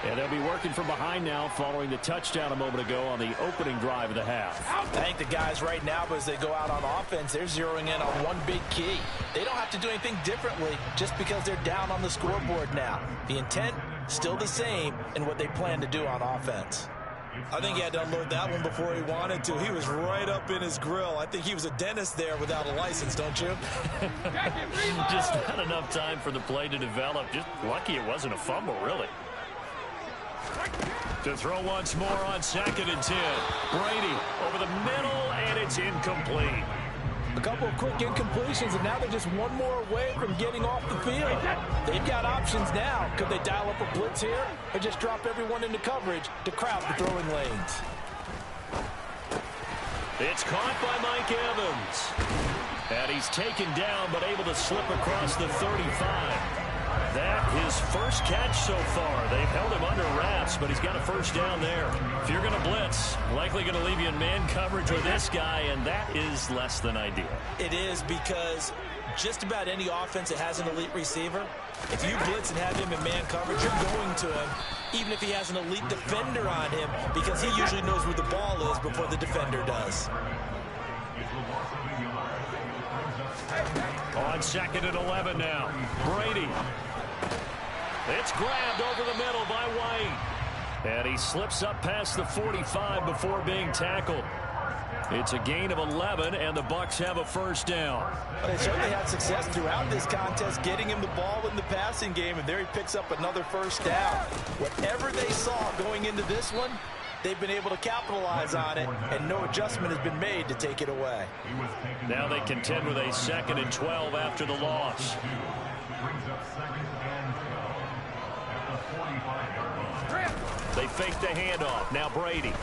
Speaker 1: And they'll be working from behind now following the touchdown a moment ago on the opening drive of the half.
Speaker 2: I think the guys right now, as they go out on offense, they're zeroing in on one big key. They don't have to do anything differently just because they're down on the scoreboard now. The intent, still the same in what they plan to do on offense.
Speaker 5: I think he had to unload that one before he wanted to. He was right up in his grill. I think he was a dentist there without a license, don't you?
Speaker 1: Just not enough time for the play to develop. Just lucky it wasn't a fumble, really. To throw once more on 2nd and 10. Brady over the middle, and it's incomplete.
Speaker 2: A couple of quick incompletions, and now they're just one more away from getting off the field. They've got options now. Could they dial up a blitz here or just drop everyone into coverage to crowd the throwing lanes?
Speaker 1: It's caught by Mike Evans. And he's taken down, but able to slip across the 35. That his first catch so far. They've held him under wraps, but he's got a first down there. If you're going to blitz, likely going to leave you in man coverage with this guy, and that is less than ideal.
Speaker 2: It is, because just about any offense that has an elite receiver, if you blitz and have him in man coverage, you're going to him, even if he has an elite defender on him, because he usually knows where the ball is before the defender does.
Speaker 1: On 2nd and 11 now. Brady. It's grabbed over the middle by White. And he slips up past the 45 before being tackled. It's a gain of 11, and the Bucs have a first down.
Speaker 2: They certainly had success throughout this contest getting him the ball in the passing game, and there he picks up another first down. Whatever they saw going into this one, they've been able to capitalize on it, and no adjustment has been made to take it away.
Speaker 1: Now they contend with a 2nd and 12 after the loss. They fake the handoff. Now Brady.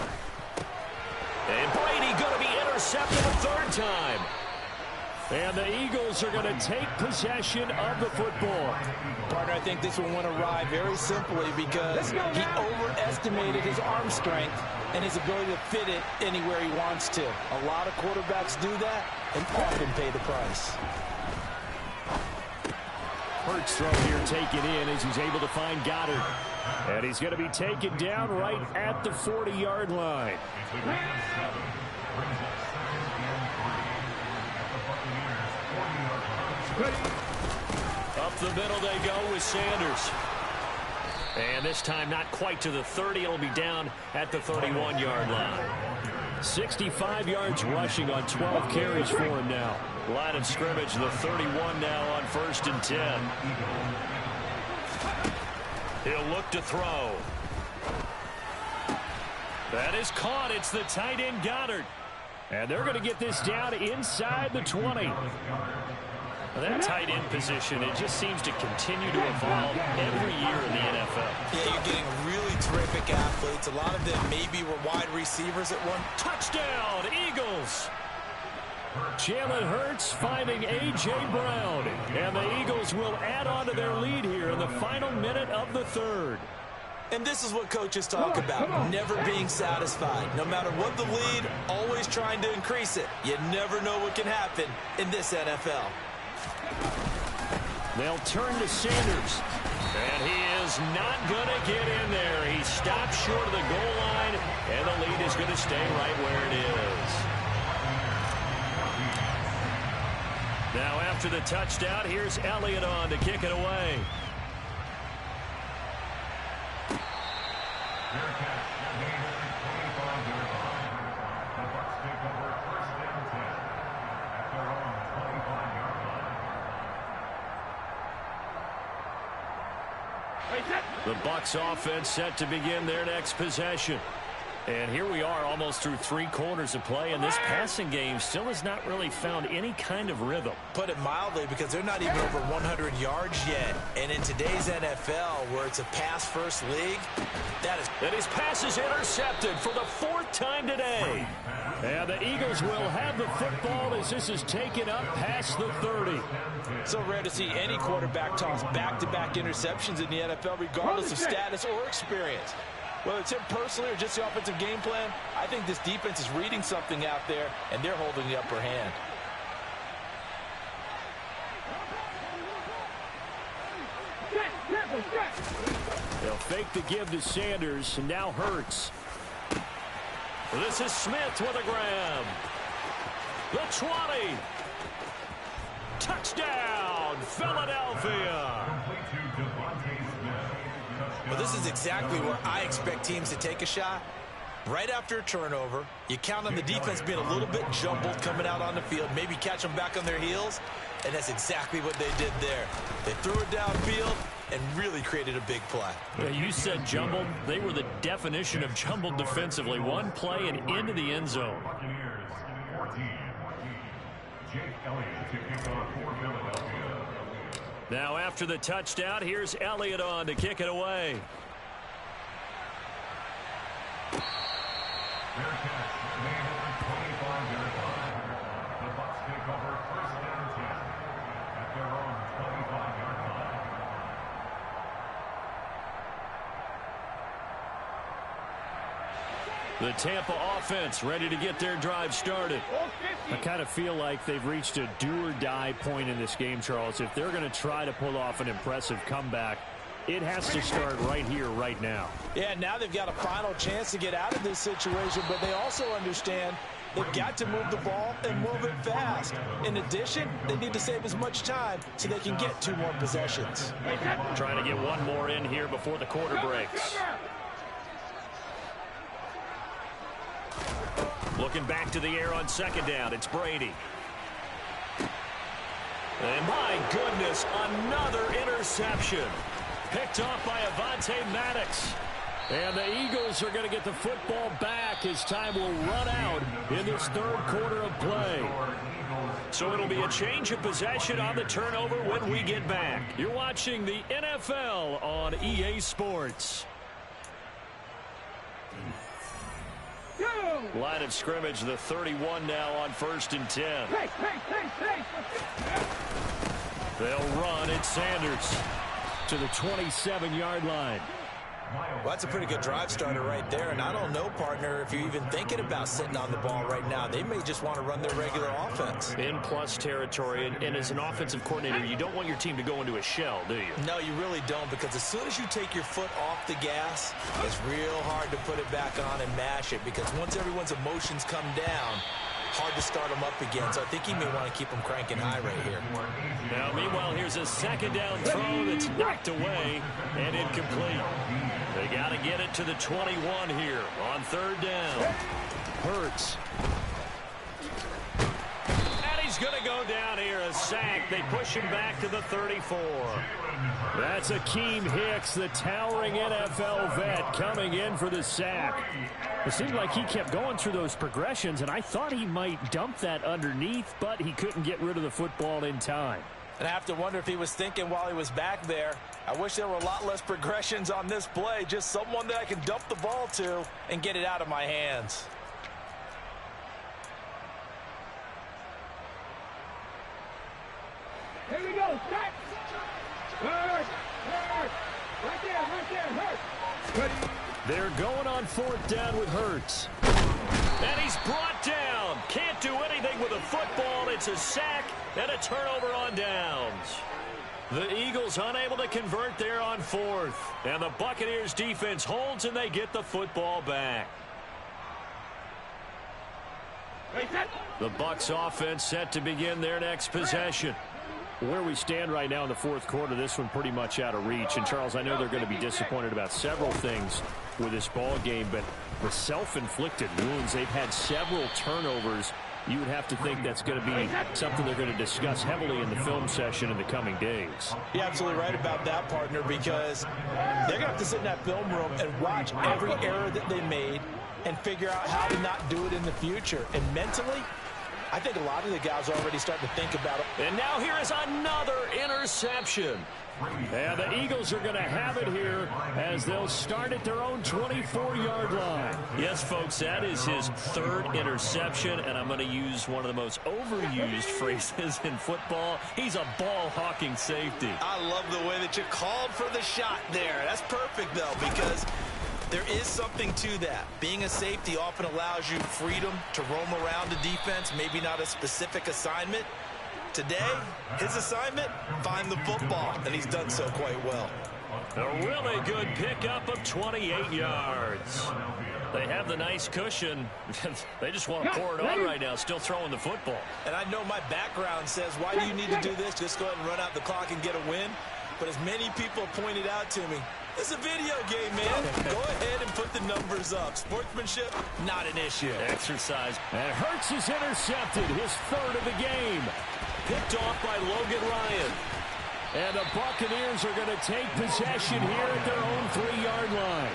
Speaker 1: And Brady going to be intercepted a third time. And the Eagles are going to take possession of the football.
Speaker 2: Partner, I think this one went awry very simply because he overestimated his arm strength and his ability to fit it anywhere he wants to. A lot of quarterbacks do that and often pay the price.
Speaker 1: Hurts throw here taken in as he's able to find Goddard. And he's going to be taken down right at the 40-yard line. Up the middle they go with Sanders. And this time not quite to the 30. It'll be down at the 31-yard line. 65 yards rushing on 12 carries for him now. Line of scrimmage, the 31 now on 1st and 10. He'll look to throw. That is caught. It's the tight end Goddard. And they're going to get this down inside the 20. That tight end position, it just seems to continue to evolve every year in the NFL.
Speaker 2: Yeah, you're getting really terrific athletes. A lot of them maybe were wide receivers at one.
Speaker 1: Touchdown, Eagles! Jalen Hurts finding A.J. Brown. And the Eagles will add on to their lead here in the final minute of the third.
Speaker 2: And this is what coaches talk about, never being satisfied. No matter what the lead, always trying to increase it. You never know what can happen in this NFL.
Speaker 1: They'll turn to Sanders. And he is not going to get in there. He stopped short of the goal line, and the lead is going to stay right where it is. Now after the touchdown, here's Elliott on to kick it away. The Bucs offense set to begin their next possession. And here we are almost through 3 quarters of play, and this passing game still has not really found any kind of rhythm.
Speaker 2: Put it mildly, because they're not even over 100 yards yet. And in today's NFL, where it's a pass-first league,
Speaker 1: And his pass is intercepted for the 4th time today. And the Eagles will have the football as this is taken up past the 30.
Speaker 2: So rare to see any quarterback toss back-to-back interceptions in the NFL, regardless of status or experience. Whether it's him personally or just the offensive game plan, I think this defense is reading something out there, and they're holding the upper hand.
Speaker 1: They'll fake the give to Sanders, and now Hurts. This is Smith with a grab. The 20. Touchdown, Philadelphia.
Speaker 2: Well, this is exactly where I expect teams to take a shot. Right after a turnover, you count on the defense being a little bit jumbled coming out on the field, maybe catch them back on their heels, and that's exactly what they did there. They threw it downfield and really created a big play.
Speaker 1: Yeah, you said jumbled. They were the definition of jumbled defensively. One play and into the end zone.
Speaker 6: Buccaneers 14. Jake Elliott to kick off for Philadelphia.
Speaker 1: Now after the touchdown, here's Elliott on to kick it away.
Speaker 6: Fair catch, made at the 25-yard line. The Bucs take over 1st and 10 at their own 25-yard line.
Speaker 1: The Tampa offense ready to get their drive started. I kind of feel like they've reached a do-or-die point in this game, Charles. If they're going to try to pull off an impressive comeback, it has to start right here, right now.
Speaker 2: Yeah, now they've got a final chance to get out of this situation, but they also understand they've got to move the ball and move it fast. In addition, they need to save as much time so they can get 2 more possessions.
Speaker 1: Trying to get 1 more in here before the quarter breaks. Looking back to the air on 2nd down, it's Brady. And my goodness, another interception. Picked off by Avonte Maddox. And the Eagles are going to get the football back as time will run out in this 3rd quarter of play. So it'll be a change of possession on the turnover when we get back. You're watching the NFL on EA Sports. Line of scrimmage, the 31 now on 1st and 10. They'll run it. Sanders to the 27-yard line.
Speaker 2: Well, that's a pretty good drive starter right there. And I don't know, partner, if you're even thinking about sitting on the ball right now. They may just want to run their regular offense.
Speaker 1: In plus territory. And as an offensive coordinator, you don't want your team to go into a shell, do you?
Speaker 2: No, you really don't, because as soon as you take your foot off the gas, it's real hard to put it back on and mash it, because once everyone's emotions come down, hard to start them up again. So I think he may want to keep them cranking high right here.
Speaker 1: Now, meanwhile, here's a 2nd down throw that's knocked away and incomplete. They got to get it to the 21 here on 3rd down. Hurts. And he's going to go down here, a sack. They push him back to the 34. That's Akeem Hicks, the towering NFL vet, coming in for the sack. It seemed like he kept going through those progressions, and I thought he might dump that underneath, but he couldn't get rid of the football in time.
Speaker 2: And I have to wonder if he was thinking while he was back there, I wish there were a lot less progressions on this play, just someone that I can dump the ball to and get it out of my hands.
Speaker 3: Here we go, set. Hurt. Right there, hurt.
Speaker 1: They're going on 4th down with Hurts. And he's brought down. Can't do anything with a football. It's a sack and a turnover on downs. The Eagles unable to convert there on 4th. And the Buccaneers defense holds and they get the football back. The Bucs offense set to begin their next possession. Where we stand right now in the 4th quarter, this one pretty much out of reach. And, Charles, I know they're going to be disappointed about several things with this ball game, but the self-inflicted wounds, they've had several turnovers you would have to think that's going to be something they're going to discuss heavily in the film session in the coming days.
Speaker 2: You're absolutely right about that, partner, because they're going to have to sit in that film room and watch every error that they made and figure out how to not do it in the future. And mentally, I think a lot of the guys are already starting to think about it.
Speaker 1: And now here is another interception. And the Eagles are going to have it here as they'll start at their own 24-yard line. Yes, folks, that is his third interception, and I'm going to use one of the most overused phrases in football. He's a ball-hawking safety.
Speaker 5: I love the way that you called for the shot there. That's perfect, though, because there is something to that. Being a safety often allows you freedom to roam around the defense, maybe not a specific assignment. Today, his assignment, find the football, and he's done so quite well.
Speaker 1: A really good pickup of 28 yards. They have the nice cushion. They just want to pour it on right now, still throwing the football.
Speaker 2: And I know my background says, why do you need to do this? Just go ahead and run out the clock and get a win. But as many people pointed out to me, it's a video game, man. Go ahead and put the numbers up. Sportsmanship, not an issue.
Speaker 1: Exercise. And Hurts is intercepted, his third of the game. Picked off by Logan Ryan. And the Buccaneers are going to take possession here at their own 3-yard line.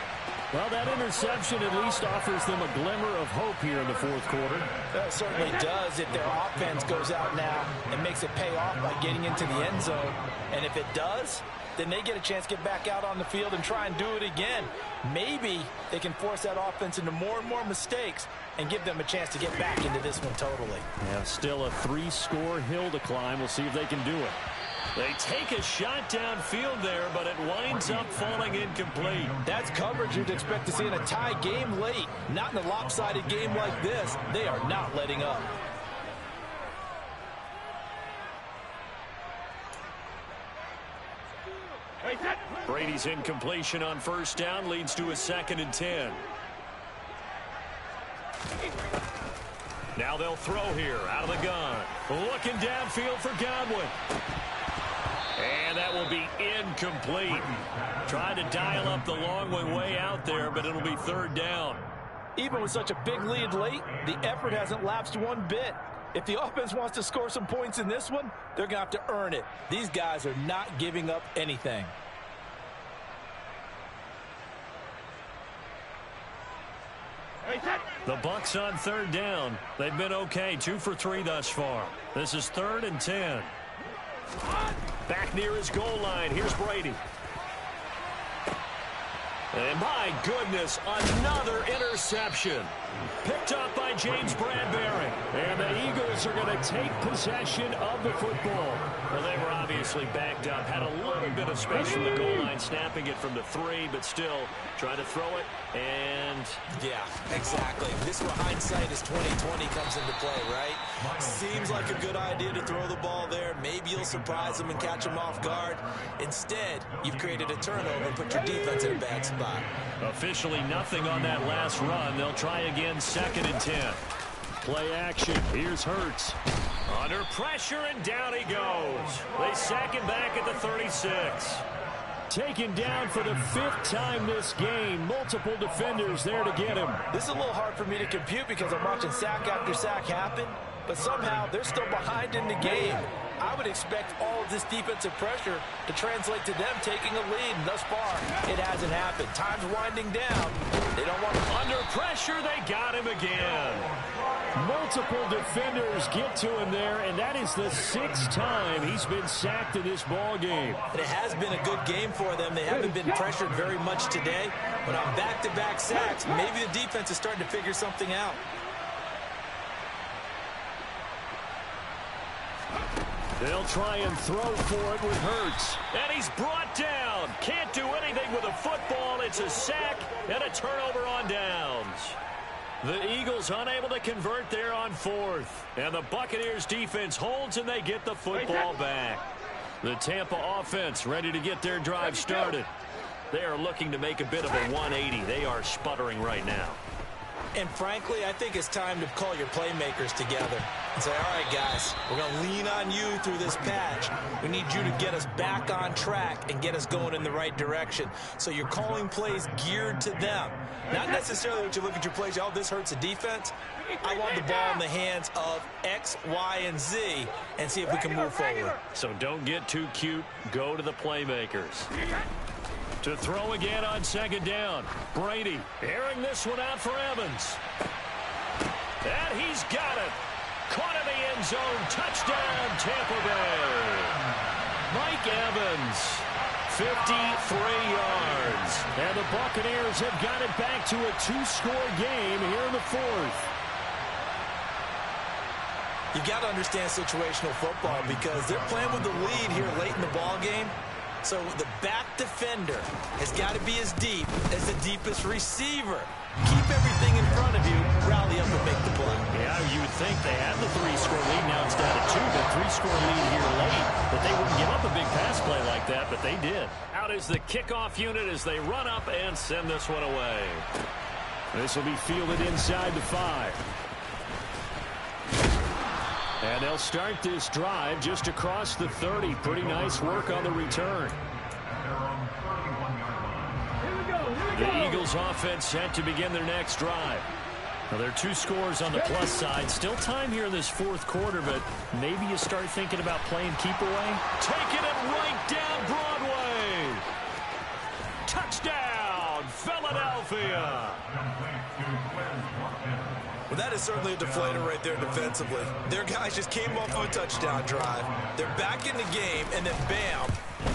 Speaker 1: Well, that interception at least offers them a glimmer of hope here in the fourth quarter.
Speaker 2: That certainly does if their offense goes out now and makes it pay off by getting into the end zone. And if it does, then they get a chance to get back out on the field and try and do it again. Maybe they can force that offense into more and more mistakes and give them a chance to get back into this one totally.
Speaker 1: Yeah, still a 3-score hill to climb. We'll see if they can do it. They take a shot downfield there, but it winds up falling incomplete.
Speaker 2: That's coverage you'd expect to see in a tie game late. Not in a lopsided game like this. They are not letting up.
Speaker 1: Brady's incompletion on first down leads to a 2nd and 10. Now they'll throw here out of the gun. Looking downfield for Godwin. And that will be incomplete. Tried to dial up the long way out there, but it'll be 3rd down.
Speaker 2: Even with such a big lead late, the effort hasn't lapsed one bit. If the offense wants to score some points in this one, they're going to have to earn it. These guys are not giving up anything.
Speaker 1: The Bucs on 3rd down. They've been okay, 2 for 3 thus far. This is 3rd and 10. Back near his goal line. Here's Brady. And my goodness, another interception. Picked up by James Bradbury. And the Eagles are going to take possession of the football. Well, they were obviously backed up. Had a little bit of space from the goal line, snapping it from the 3, but still trying to throw it. And
Speaker 2: yeah, exactly. This is where hindsight is 2020 comes into play, right? Seems like a good idea to throw the ball there. Maybe you'll surprise them and catch them off guard. Instead, you've created a turnover and put your defense in a bad spot.
Speaker 1: Officially nothing on that last run. They'll try again, 2nd and 10. Play action. Here's Hurts. Under pressure, and down he goes. They sack him back at the 36. Taken down for the 5th time this game. Multiple defenders there to get him.
Speaker 2: This is a little hard for me to compute because I'm watching sack after sack happen, but somehow they're still behind in the game. I would expect all of this defensive pressure to translate to them taking a lead, and thus far, it hasn't happened. Time's winding down. They don't want to...
Speaker 1: Under pressure, they got him again. Multiple defenders get to him there, and that is the 6th time he's been sacked in this ball game.
Speaker 2: It has been a good game for them. They haven't been pressured very much today, but on back-to-back sacks, maybe the defense is starting to figure something out.
Speaker 1: They'll try and throw for it with Hurts. And he's brought down. Can't do anything with a football. It's a sack and a turnover on downs. The Eagles unable to convert there on 4th. And the Buccaneers defense holds and they get the football back. The Tampa offense ready to get their drive started. They are looking to make a bit of a 180. They are sputtering right now.
Speaker 2: And frankly, I think it's time to call your playmakers together. and say, all right, guys, we're going to lean on you through this patch. We need you to get us back on track and get us going in the right direction. So you're calling plays geared to them. Not necessarily what you look at your plays, oh, this hurts the defense. I want the ball in the hands of X, Y, and Z and see if we can move forward.
Speaker 1: So don't get too cute. Go to the playmakers. To throw again on second down. Brady airing this one out for Evans. And he's got it. Caught in the end zone. Touchdown, Tampa Bay. Mike Evans, 53 yards. And the Buccaneers have got it back to a 2-score game here in the fourth.
Speaker 2: You've got to understand situational football because they're playing with the lead here late in the ball game. So the back defender has got to be as deep as the deepest receiver. Keep everything in front of you, rally up and make the play.
Speaker 1: Yeah, you would think they had the 3-score lead. Now it's down to 2, but 3-score lead here late. That they wouldn't give up a big pass play like that, but they did. Out is the kickoff unit as they run up and send this one away. This will be fielded inside the 5. And they'll start this drive just across the 30. Pretty nice work on the return. The Eagles offense set to begin their next drive. Now, there are 2 scores on the plus side. Still time here in this fourth quarter, but maybe you start thinking about playing keep away. Taking it right down Broadway. Touchdown, Philadelphia.
Speaker 2: Well, that is certainly a deflator right there defensively. Their guys just came off of a touchdown drive. They're back in the game, and then bam,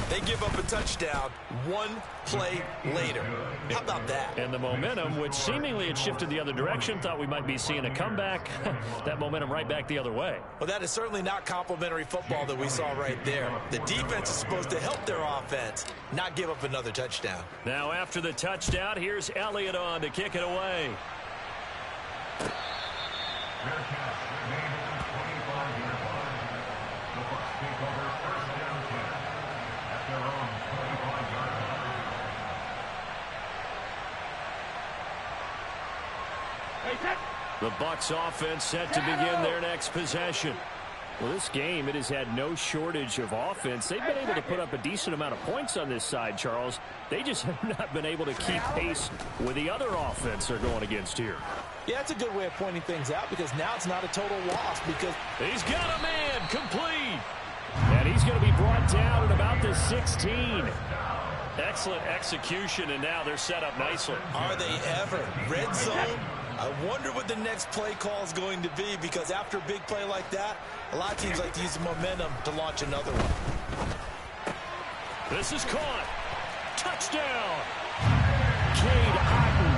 Speaker 2: they give up a touchdown 1 play later. How about that?
Speaker 1: And the momentum, which seemingly had shifted the other direction, thought we might be seeing a comeback. That momentum right back the other way.
Speaker 2: Well, that is certainly not complimentary football that we saw right there. The defense is supposed to help their offense, not give up another touchdown.
Speaker 1: Now, after the touchdown, here's Elliott on to kick it away.
Speaker 6: Bearcats remain on the 25-yard line. The Bucs take over first down 10 at their own 25-yard line.
Speaker 1: The Bucs offense set to begin their next possession. Well, this game, it has had no shortage of offense. They've been able to put up a decent amount of points on this side, Charles. They just have not been able to keep pace with the other offense they're going against here.
Speaker 2: Yeah, that's a good way of pointing things out because now it's not a total loss because
Speaker 1: he's got a man complete. And he's going to be brought down at about the 16. Excellent execution, and now they're set up nicely.
Speaker 2: Are they ever? Red zone? I wonder what the next play call is going to be because after a big play like that, a lot of teams like to use the momentum to launch another one.
Speaker 1: This is caught. Touchdown. Cade Otton,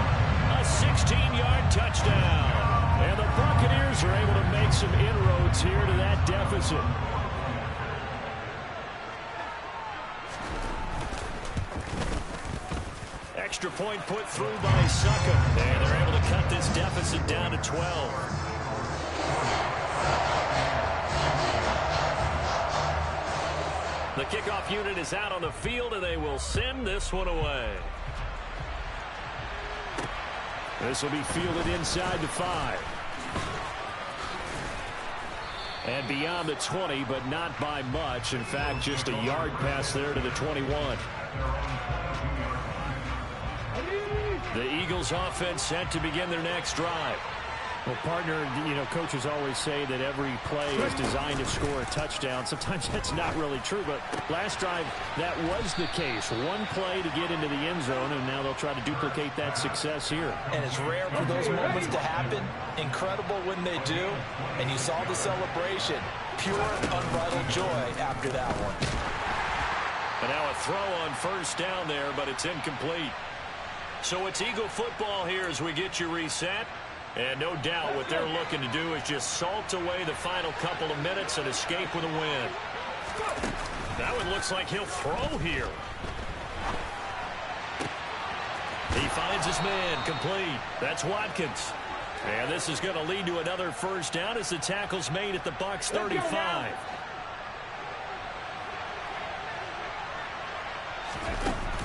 Speaker 1: a 16-yard touchdown. And the Buccaneers are able to make some inroads here to that deficit. Extra point put through by Succop. And they're able to cut this deficit down to 12. The kickoff unit is out on the field, and they will send this one away. This will be fielded inside the 5. And beyond the 20, but not by much. In fact, just a yard pass there to the 21. The Eagles offense set to begin their next drive. Well, partner, you know, coaches always say that every play is designed to score a touchdown. Sometimes that's not really true, but last drive, that was the case. One play to get into the end zone, and now they'll try to duplicate that success here.
Speaker 2: And it's rare for those moments to happen. Incredible when they do. And you saw the celebration. Pure, unbridled joy after that one.
Speaker 1: And now a throw on first down there, but it's incomplete. So it's Eagle football here as we get you reset. And no doubt what they're looking to do is just salt away the final couple of minutes and escape with a win. That one looks like he'll throw here. He finds his man complete. That's Watkins. And this is going to lead to another first down as the tackle's made at the Bucs 35.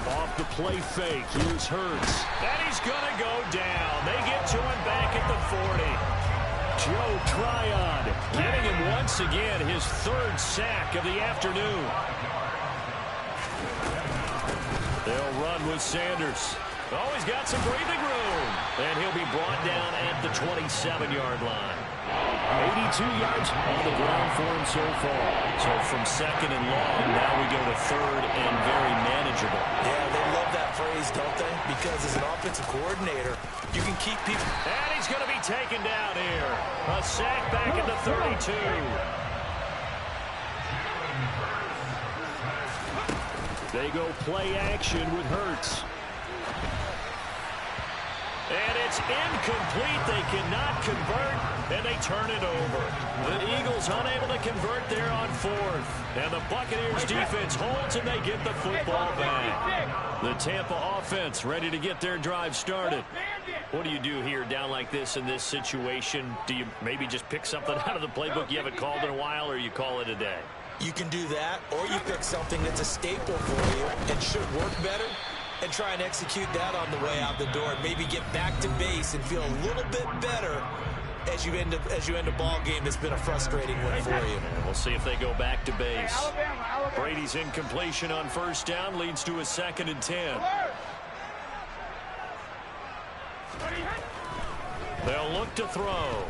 Speaker 1: Off the play fake, here's Hurts. And he's going to go down. They get to him back at the 40. Joe Tryon getting him once again his third sack of the afternoon. They'll run with Sanders. Oh, he's got some breathing room. And he'll be brought down at the 27-yard line. 82 yards on the ground for him so far. So from second and long, now we go to third and very manageable.
Speaker 2: Yeah, they love that phrase, don't they? Because as an offensive coordinator, you can keep people.
Speaker 1: And he's going to be taken down here. A sack back at the 32. They go play action with Hurts. And it's incomplete. They cannot convert, and they turn it over. The Eagles unable to convert there on fourth. And the Buccaneers defense holds, and they get the football back. The Tampa offense ready to get their drive started. What do you do here down like this in this situation? Do you maybe just pick something out of the playbook you haven't called in a while, or you call it a day?
Speaker 2: You can do that, or you pick something that's a staple for you and should work better, and try and execute that on the way out the door. Maybe get back to base and feel a little bit better as you end a ball game that's been a frustrating one for you.
Speaker 1: And we'll see if they go back to base. Brady's incompletion on first down leads to a 2nd and 10. They'll look to throw.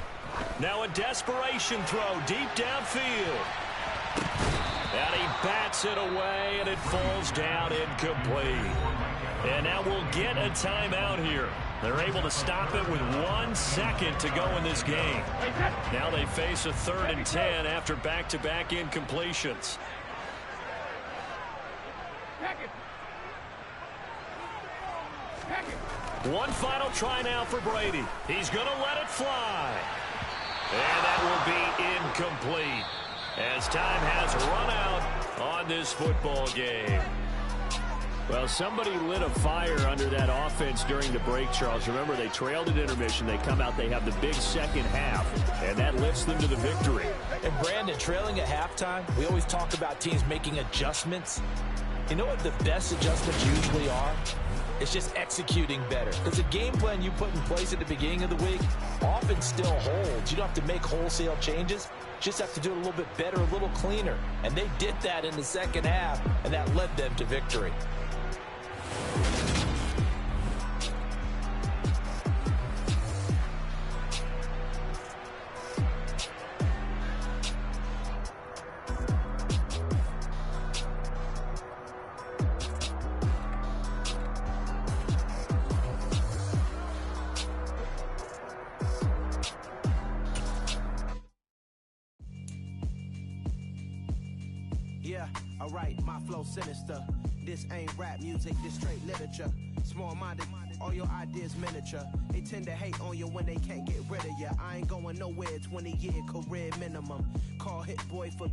Speaker 1: Now a desperation throw deep downfield. And he bats it away, and it falls down incomplete. And now we'll get a timeout here. They're able to stop it with 1 second to go in this game. Now they face a 3rd and 10 after back-to-back incompletions. One final try now for Brady. He's going to let it fly. And that will be incomplete, as time has run out on this football game. Well, somebody lit a fire under that offense during the break, Charles. Remember, they trailed at intermission. They come out, they have the big second half, and that lifts them to the victory.
Speaker 2: And Brandon, trailing at halftime, we always talk about teams making adjustments. You know what the best adjustments usually are? It's just executing better. Because the game plan you put in place at the beginning of the week often still holds. You don't have to make wholesale changes. Just have to do it a little bit better, a little cleaner. And they did that in the second half, and that led them to victory.
Speaker 7: Yeah, alright, my flow sinister. This ain't rap music, this straight literature. Small-minded, all your ideas miniature. They tend to hate on you when they can't get rid of you. I ain't going nowhere, 20-year career minimum. Call Hit Boy for